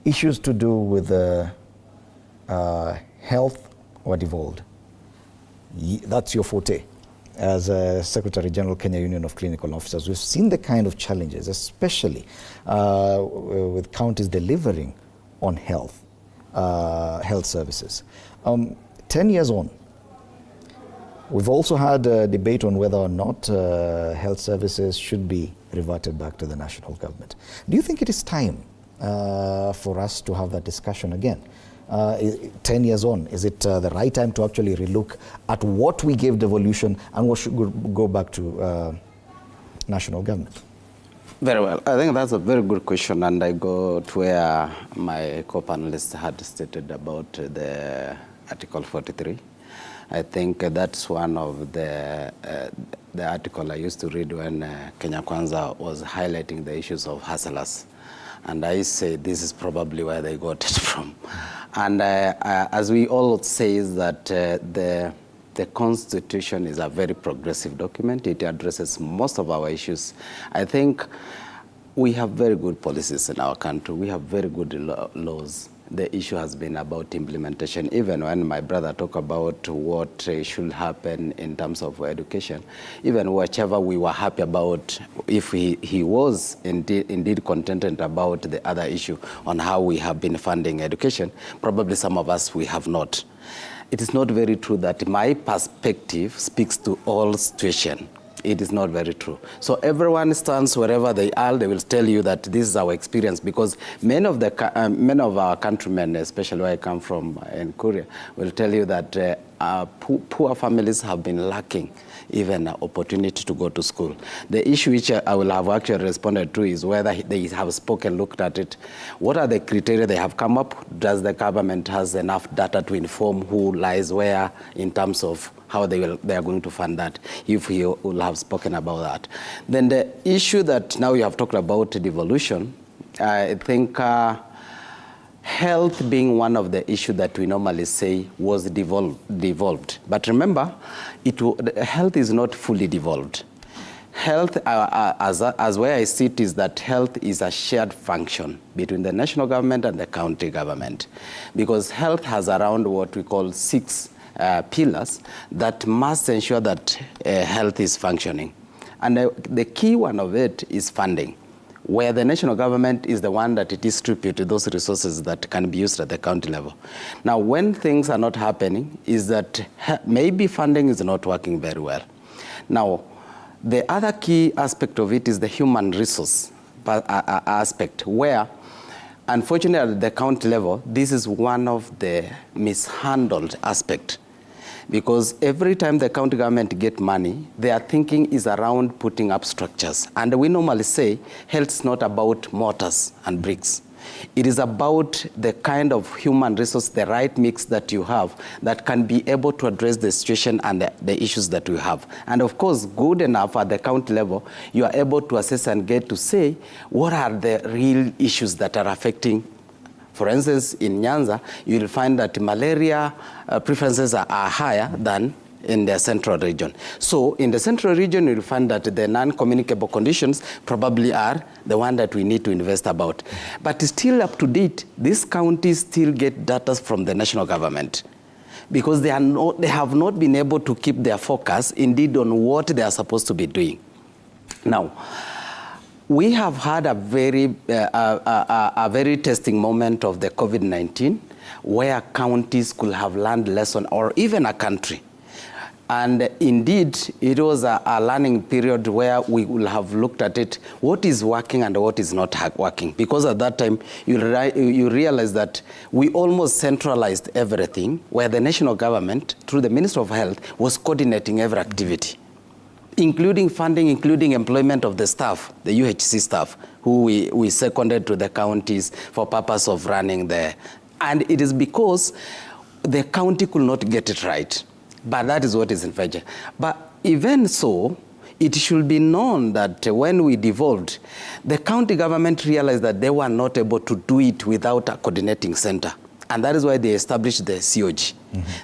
Issues to do with health were devolved. That's your forte. As Secretary General, Kenya Union of Clinical Officers, we've seen the kind of challenges, especially with counties delivering on health services. 10 years on, we've also had a debate on whether or not health services should be reverted back to the national government. Do you think it is time for us to have that discussion again? 10 years on, is it the right time to actually relook at what we gave devolution and what should go back to national government? Very well. I think that's a very good question, and I go to where my co-panelists had stated about the Article 43. I think that's one of the article I used to read when Kenya Kwanza was highlighting the issues of hustlers. And I say this is probably where they got it from. And as we all say, is that the Constitution is a very progressive document. It addresses most of our issues. I think we have very good policies in our country. We have very good laws. The issue has been about implementation. Even when my brother talked about what should happen in terms of education, even whichever we were happy about, if he was indeed contented about the other issue on how we have been funding education, probably some of us, we have not. It is not very true that my perspective speaks to all situations. It is not very true. So everyone stands wherever they are, they will tell you that this is our experience, because many of our countrymen, especially where I come from in Korea, will tell you that poor families have been lacking even an opportunity to go to school. The issue which I will have actually responded to is whether they have spoken, looked at it. What are the criteria they have come up? Does the government has enough data to inform who lies where in terms of how they are going to fund that, if we will have spoken about that. Then the issue that now you have talked about devolution, I think health being one of the issues that we normally say was devolved. But remember, health is not fully devolved. Health, as where I see it, is that health is a shared function between the national government and the county government, because health has around what we call 6 pillars that must ensure that health is functioning. And the key one of it is funding, where the national government is the one that it distributes those resources that can be used at the county level. Now, when things are not happening, is that maybe funding is not working very well. Now, the other key aspect of it is the human resource aspect, where unfortunately at the county level, this is one of the mishandled aspects. Because every time the county government get money, their thinking is around putting up structures. And we normally say health is not about mortars and bricks. It is about the kind of human resource, the right mix that you have that can be able to address the situation and the issues that we have. And of course, good enough at the county level, you are able to assess and get to say what are the real issues that are affecting. For instance, in Nyanza, you will find that malaria preferences are higher than in the central region. So in the central region, you'll find that the non-communicable conditions probably are the one that we need to invest about. But still up to date, these counties still get data from the national government, because they have not been able to keep their focus indeed on what they are supposed to be doing. Now, we have had a very testing moment of the COVID-19, where counties could have learned lesson, or even a country. And indeed, it was a learning period where we will have looked at it, what is working and what is not working. Because at that time, you realize that we almost centralized everything, where the national government, through the Minister of Health, was coordinating every activity, including funding, including employment of the staff, the UHC staff, who we seconded to the counties for purpose of running there. And it is because the county could not get it right. But that is what is in fact. But even so, it should be known that when we devolved, the county government realized that they were not able to do it without a coordinating center. And that is why they established the COG.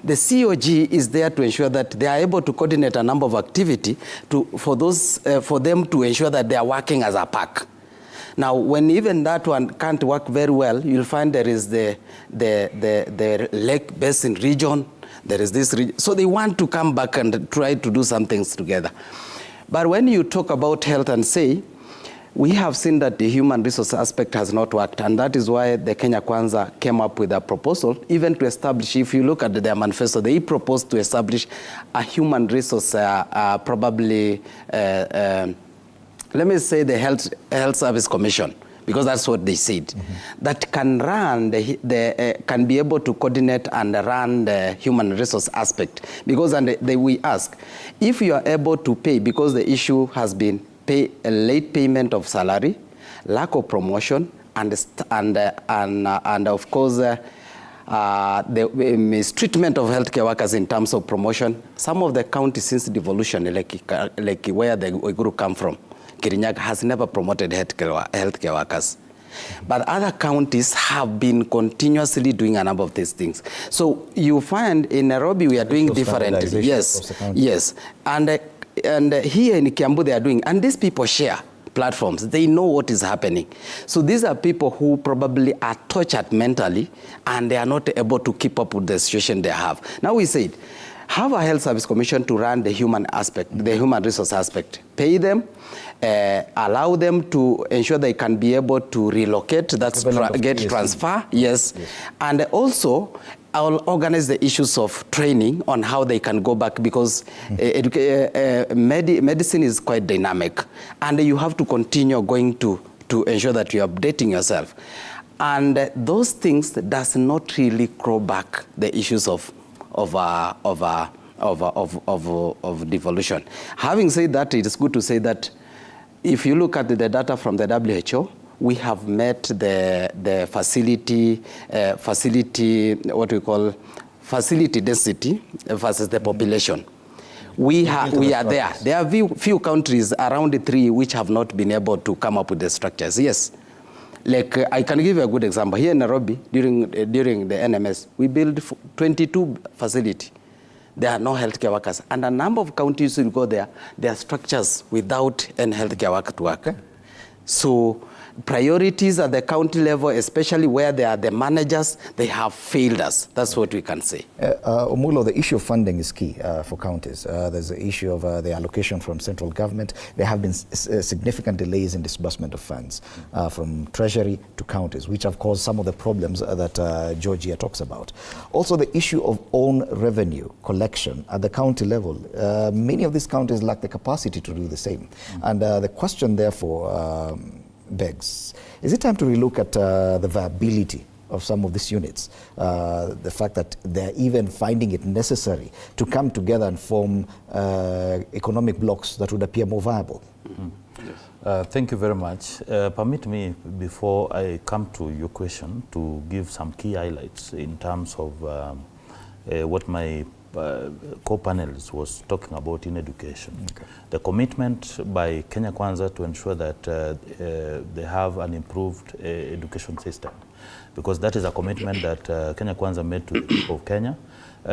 The COG is there to ensure that they are able to coordinate a number of activity for them to ensure that they are working as a pack. Now, when even that one can't work very well, you'll find there is the Lake Basin region, there is this region. So they want to come back and try to do some things together. But when you talk about health and say, we have seen that the human resource aspect has not worked, and that is why the Kenya Kwanza came up with a proposal, even to establish, if you look at their manifesto, they proposed to establish a human resource, probably, let me say the Health Service Commission, because that's what they said, that can run, can be able to coordinate and run the human resource aspect. Because we ask, if you are able to pay, because the issue has been a late payment of salary, lack of promotion, and of course, the mistreatment of healthcare workers in terms of promotion. Some of the counties since devolution, like where the Uiguru come from, Kirinyaga has never promoted healthcare workers. But other counties have been continuously doing a number of these things. So you find in Nairobi we are doing different. Yes. And here in Kiambu they are doing, and these people share platforms. They know what is happening. So these are people who probably are tortured mentally and they are not able to keep up with the situation they have. Now we said, have a health service commission to run the human aspect, the human resource aspect. Pay them, allow them to ensure they can be able to relocate, that's get transfer, yes. And also, I'll organize the issues of training on how they can go back, because medicine is quite dynamic, and you have to continue going to ensure that you're updating yourself. And those things does not really grow back the issues of devolution. Having said that, it is good to say that if you look at the data from the WHO, we have met the facility density versus the population. We are there. There are few countries, around 3, which have not been able to come up with the structures. Yes. Like, I can give you a good example. Here in Nairobi, during the NMS, we built 22 facilities. There are no healthcare workers. And a number of counties will go there. There are structures without any healthcare worker to work. So priorities at the county level, especially where they are the managers, they have failed us. That's what we can say. Omulo, the issue of funding is key for counties. There's the issue of the allocation from central government. There have been significant delays in disbursement of funds from treasury to counties, which have caused some of the problems that Georgia talks about. Also, the issue of own revenue collection at the county level. Many of these counties lack the capacity to do the same. And the question, therefore, begs, is it time to relook at the viability of some of these units? The fact that they're even finding it necessary to come together and form economic blocks that would appear more viable. Yes. Thank you very much. Permit me, before I come to your question, to give some key highlights in terms of what my co-panelists was talking about in education. Okay. The commitment by Kenya Kwanza to ensure that they have an improved education system, because that is a commitment that Kenya Kwanza made to the people of Kenya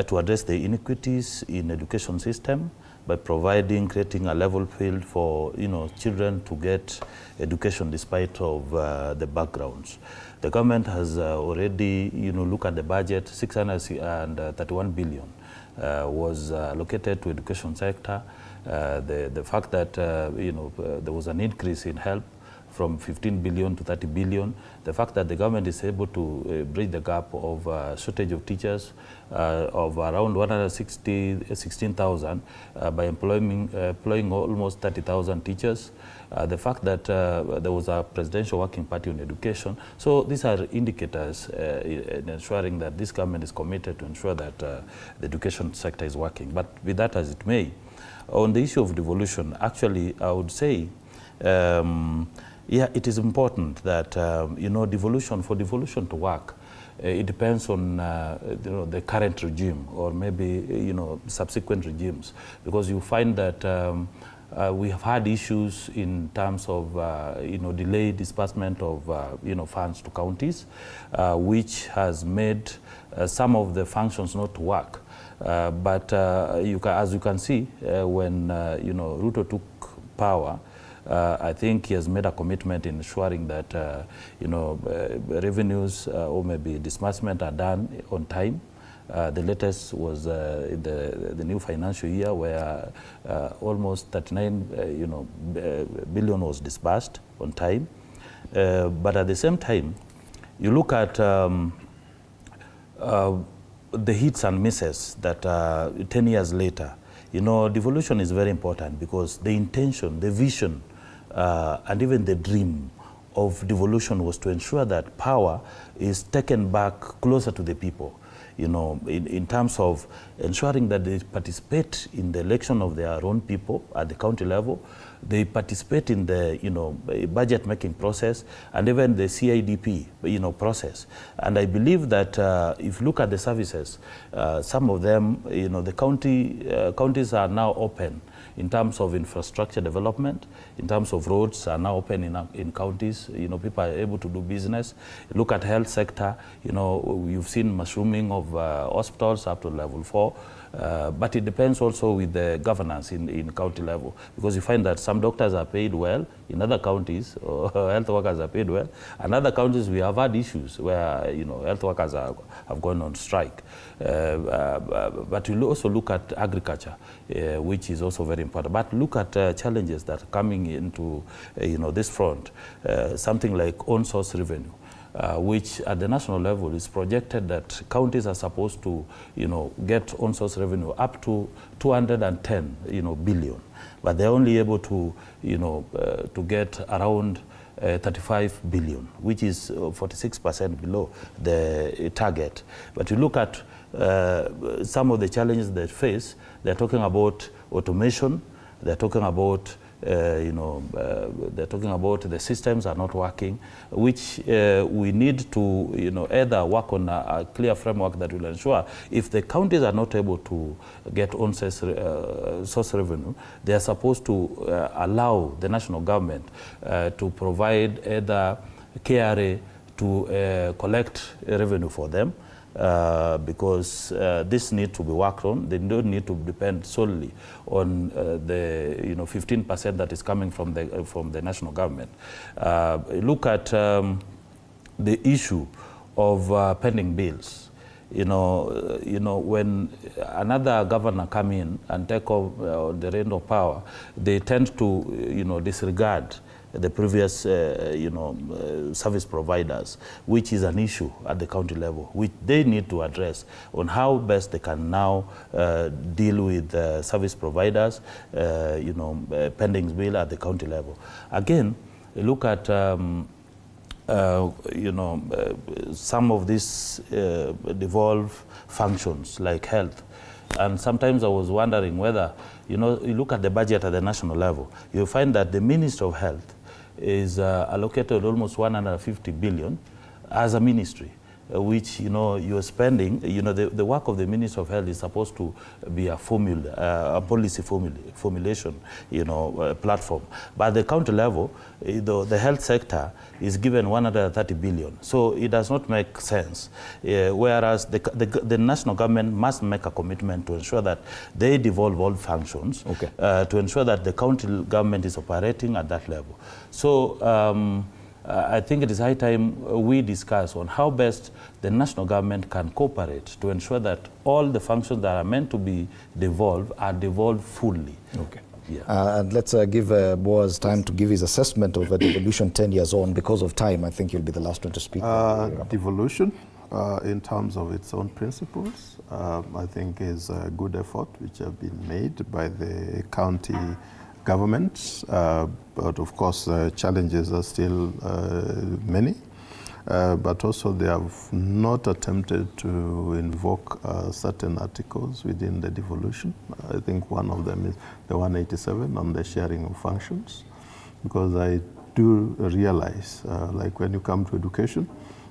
to address the inequities in education system by creating a level field for children to get education despite of the backgrounds. The government has already looked at the budget. 631 billion was allocated to education sector. The fact that there was an increase in help from 15 billion to 30 billion, the fact that the government is able to bridge the gap of shortage of teachers of around 16,000 by employing almost 30,000 teachers, the fact that there was a presidential working party on education. So these are indicators in ensuring that this government is committed to ensure that the education sector is working. But with that as it may, on the issue of devolution, actually I would say, yeah, it is important that for devolution to work, it depends on the current regime or maybe subsequent regimes, because you find that we have had issues in terms of delayed disbursement of funds to counties, which has made some of the functions not work. But as you can see, when Ruto took power, I think he has made a commitment in ensuring that revenues or maybe disbursement are done on time. The latest was the new financial year, where almost 39 billion was disbursed on time. But at the same time, you look at the hits and misses that 10 years later, devolution is very important, because the intention, the vision, and even the dream of devolution was to ensure that power is taken back closer to the people, in terms of ensuring that they participate in the election of their own people at the county level. They participate in the budget making process, and even the CIDP process. And I believe that if you look at the services, some of them, the counties are now open in terms of infrastructure development, in terms of roads are now open in counties. People are able to do business. Look at health sector. You've seen mushrooming of hospitals up to level 4. But it depends also with the governance in county level, because you find that some doctors are paid well in other counties, or health workers are paid well. In other counties, we have had issues where health workers have gone on strike. But you also look at agriculture, which is also very important. But look at challenges that are coming into this front, something like on-source revenue. Which at the national level is projected that counties are supposed to, get on-source revenue up to 210, billion, but they're only able to, to get around 35 billion, which is 46% below the target. But you look at some of the challenges they face. They're talking about automation. They're talking about they're talking about the systems are not working, which we need to, either work on a clear framework that will ensure if the counties are not able to get on-source revenue, they are supposed to allow the national government to provide either KRA to collect revenue for them. Because this needs to be worked on. They don't need to depend solely on the 15% that is coming from the national government. Look at the issue of pending bills. When another governor come in and take over the reign of power, they tend to disregard the previous service providers, which is an issue at the county level, which they need to address on how best they can now deal with service providers, pending bill at the county level. Again, look at some of these devolved functions like health. And sometimes I was wondering whether, you look at the budget at the national level, you find that the Ministry of Health is allocated almost 150 billion as a ministry, which you're spending. The work of the Ministry of Health is supposed to be a policy formulation, platform. But at the county level, the health sector is given 130 billion. So it does not make sense. Whereas the national government must make a commitment to ensure that they devolve all functions, to ensure that the county government is operating at that level. So I think it is high time we discuss on how best the national government can cooperate to ensure that all the functions that are meant to be devolved are devolved fully. Okay. Yeah. And let's give Boaz time to give his assessment of devolution 10 years on. Because of time, I think you'll be the last one to speak. Devolution, in terms of its own principles, I think is a good effort which have been made by the county governments, but of course challenges are still many, but also they have not attempted to invoke certain articles within the devolution. I think one of them is the 187 on the sharing of functions, because I do realize, like when you come to education,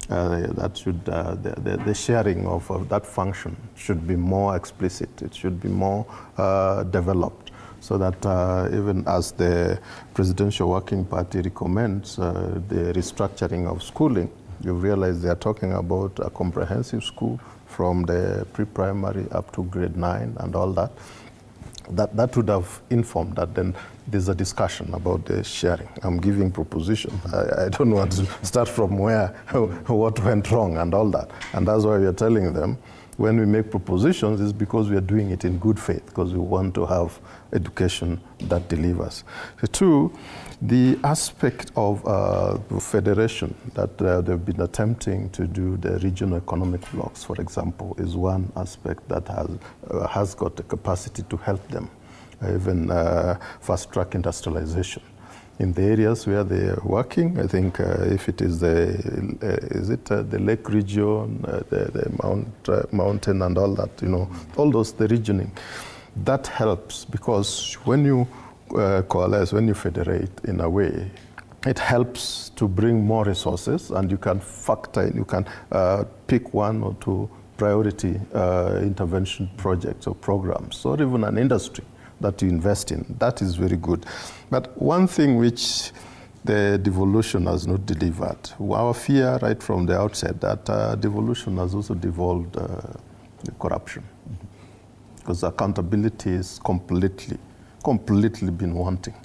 that should the sharing of that function should be more explicit. It should be more developed, so that even as the Presidential Working Party recommends the restructuring of schooling, you realize they are talking about a comprehensive school from the pre-primary up to grade 9 and all that. That would have informed that then there's a discussion about the sharing. I'm giving proposition. I don't want to start from where, what went wrong and all that. And that's why we are telling them, when we make propositions, it's because we are doing it in good faith, because we want to have education that delivers. Two, the aspect of federation that they've been attempting to do, the regional economic blocks, for example, is one aspect that has got the capacity to help them, even fast-track industrialization. In the areas where they are working, I think if it is the Lake region, the mountain and all that, all those, the regioning, that helps, because when you coalesce, when you federate in a way, it helps to bring more resources, and you can factor in, you can pick one or two priority intervention projects or programs, or even an industry that you invest in. That is very good. But one thing which the devolution has not delivered, our fear right from the outset that devolution has also devolved corruption, because accountability is completely been wanting.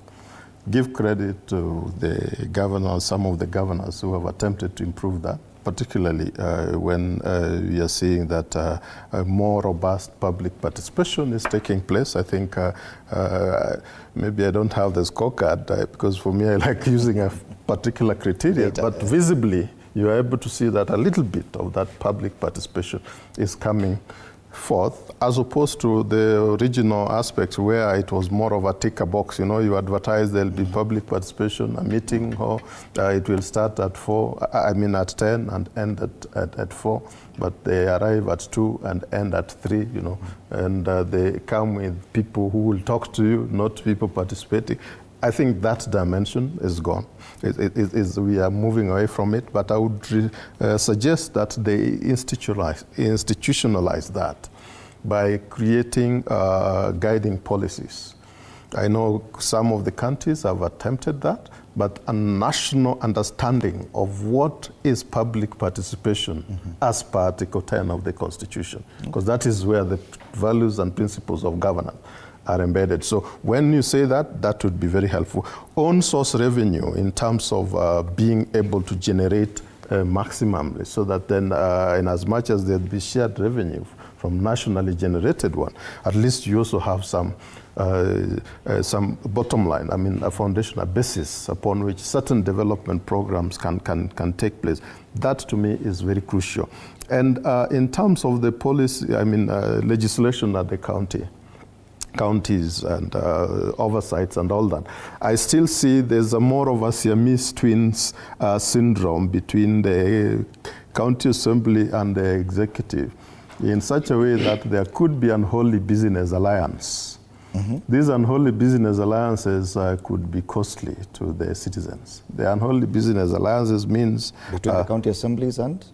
Give credit to the governors, some of the governors who have attempted to improve that, particularly when we are seeing that a more robust public participation is taking place. I think maybe I don't have the scorecard, because for me I like using a particular criteria, but visibly you are able to see that a little bit of that public participation is coming forth, as opposed to the original aspects where it was more of a ticker box. You advertise there'll be public participation, a meeting, or it will start at 10 and end at 4, but they arrive at 2 and end at 3, and they come with people who will talk to you, not people participating. I think that dimension is gone. We are moving away from it, but I would suggest that they institutionalize that by creating guiding policies. I know some of the countries have attempted that, but a national understanding of what is public participation as per Article 10 of the Constitution, because that is where the values and principles of governance are embedded. So when you say that, that would be very helpful. Own source revenue in terms of being able to generate maximally, so that then in as much as there'd be shared revenue from nationally generated one, at least you also have some bottom line, a foundation, a basis upon which certain development programs can take place. That to me is very crucial. And in terms of the policy, legislation at the counties and oversights and all that, I still see there's a more of a Siamese twins syndrome between the county assembly and the executive, in such a way that there could be unholy business alliance. These unholy business alliances could be costly to the citizens. The unholy business alliances means between the county assemblies and?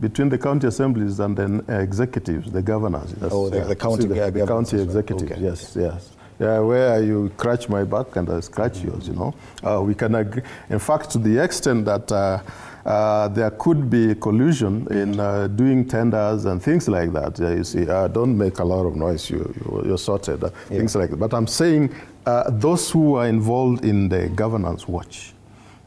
Between the county assemblies and then executives, the governors. The county the county executives, okay. Yes. Yeah, where you scratch my back and I scratch yours, we can agree. In fact, to the extent that there could be collusion in doing tenders and things like that. You see, don't make a lot of noise, you're sorted, things like that. But I'm saying those who are involved in the governance watch,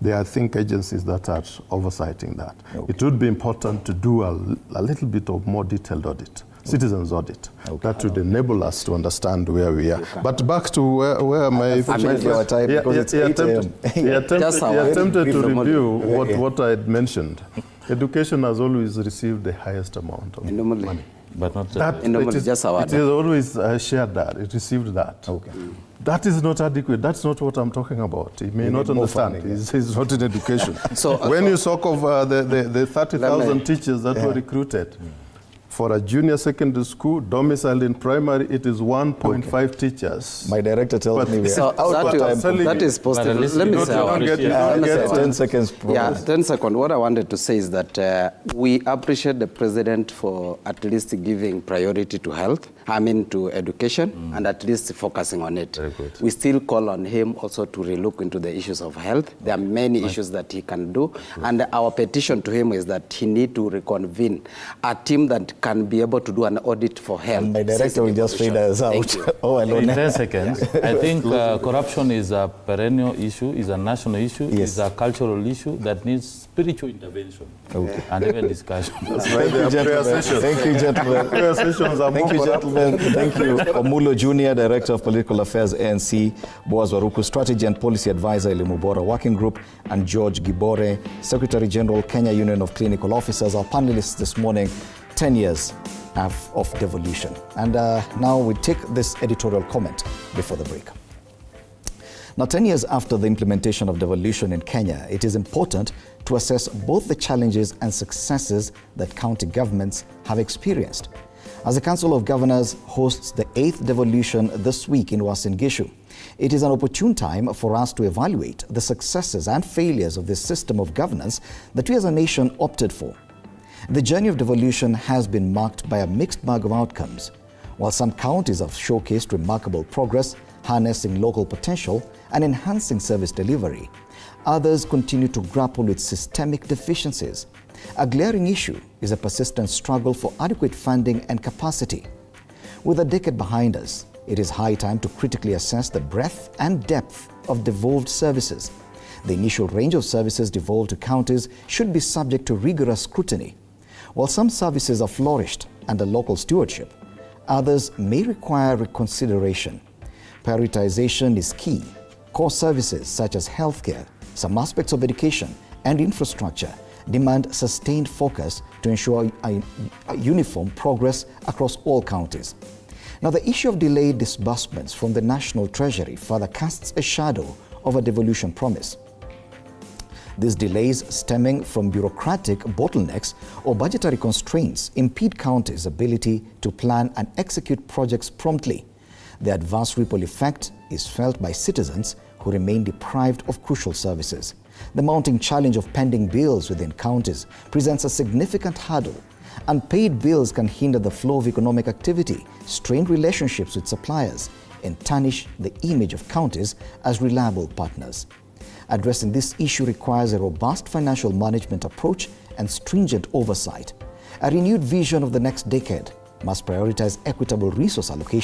there are, I think, agencies that are oversighting that. Okay. It would be important to do a little bit of more detailed audit, citizens audit. Okay. That would enable us to understand where we are. But back to where my friend, he attempted to review what I had mentioned. Education has always received the highest amount of money. But not it is always shared that, it received that. Okay. That is not adequate. That's not what I'm talking about. He may not understand. He's not in education. When you talk of the 30,000 teachers that were recruited, for a junior secondary school, domiciled in primary, it is 1.5 teachers. My director tells me that is positive. Let me say 10 seconds. Yeah, 10 seconds. What I wanted to say is that we appreciate the president for at least giving priority to health. to education and at least focusing on it. Very good. We still call on him also to relook into the issues of health. There are many issues that he can do. And our petition to him is that he need to reconvene a team that can be able to do an audit for health. And my director will just fade us out. Oh, In 10 seconds, I think corruption is a perennial issue, is a national issue, is a cultural issue that needs spiritual intervention and even discussion. That's right. Thank you, gentlemen. Thank you, gentlemen. Thank you, Omulo Jr., Director of Political Affairs, ANC, Boaz Waruku, Strategy and Policy Advisor, Elimubora Working Group, and George Gibore, Secretary General, Kenya Union of Clinical Officers. Our panelists this morning, 10 years of devolution. And now we take this editorial comment before the break. Now, 10 years after the implementation of devolution in Kenya, it is important to assess both the challenges and successes that county governments have experienced. As the Council of Governors hosts the 8th devolution this week in Uasin Gishu, it is an opportune time for us to evaluate the successes and failures of this system of governance that we as a nation opted for. The journey of devolution has been marked by a mixed bag of outcomes. While some counties have showcased remarkable progress, harnessing local potential and enhancing service delivery, others continue to grapple with systemic deficiencies. A glaring issue is a persistent struggle for adequate funding and capacity. With a decade behind us, it is high time to critically assess the breadth and depth of devolved services. The initial range of services devolved to counties should be subject to rigorous scrutiny. While some services have flourished under local stewardship, others may require reconsideration. Prioritization is key. Core services such as healthcare, some aspects of education, and infrastructure demand sustained focus to ensure a uniform progress across all counties. Now, the issue of delayed disbursements from the National Treasury further casts a shadow of a devolution promise. These delays stemming from bureaucratic bottlenecks or budgetary constraints impede counties' ability to plan and execute projects promptly. The adverse ripple effect is felt by citizens who remain deprived of crucial services. The mounting challenge of pending bills within counties presents a significant hurdle. Unpaid bills can hinder the flow of economic activity, strain relationships with suppliers, and tarnish the image of counties as reliable partners. Addressing this issue requires a robust financial management approach and stringent oversight. A renewed vision of the next decade must prioritize equitable resource allocation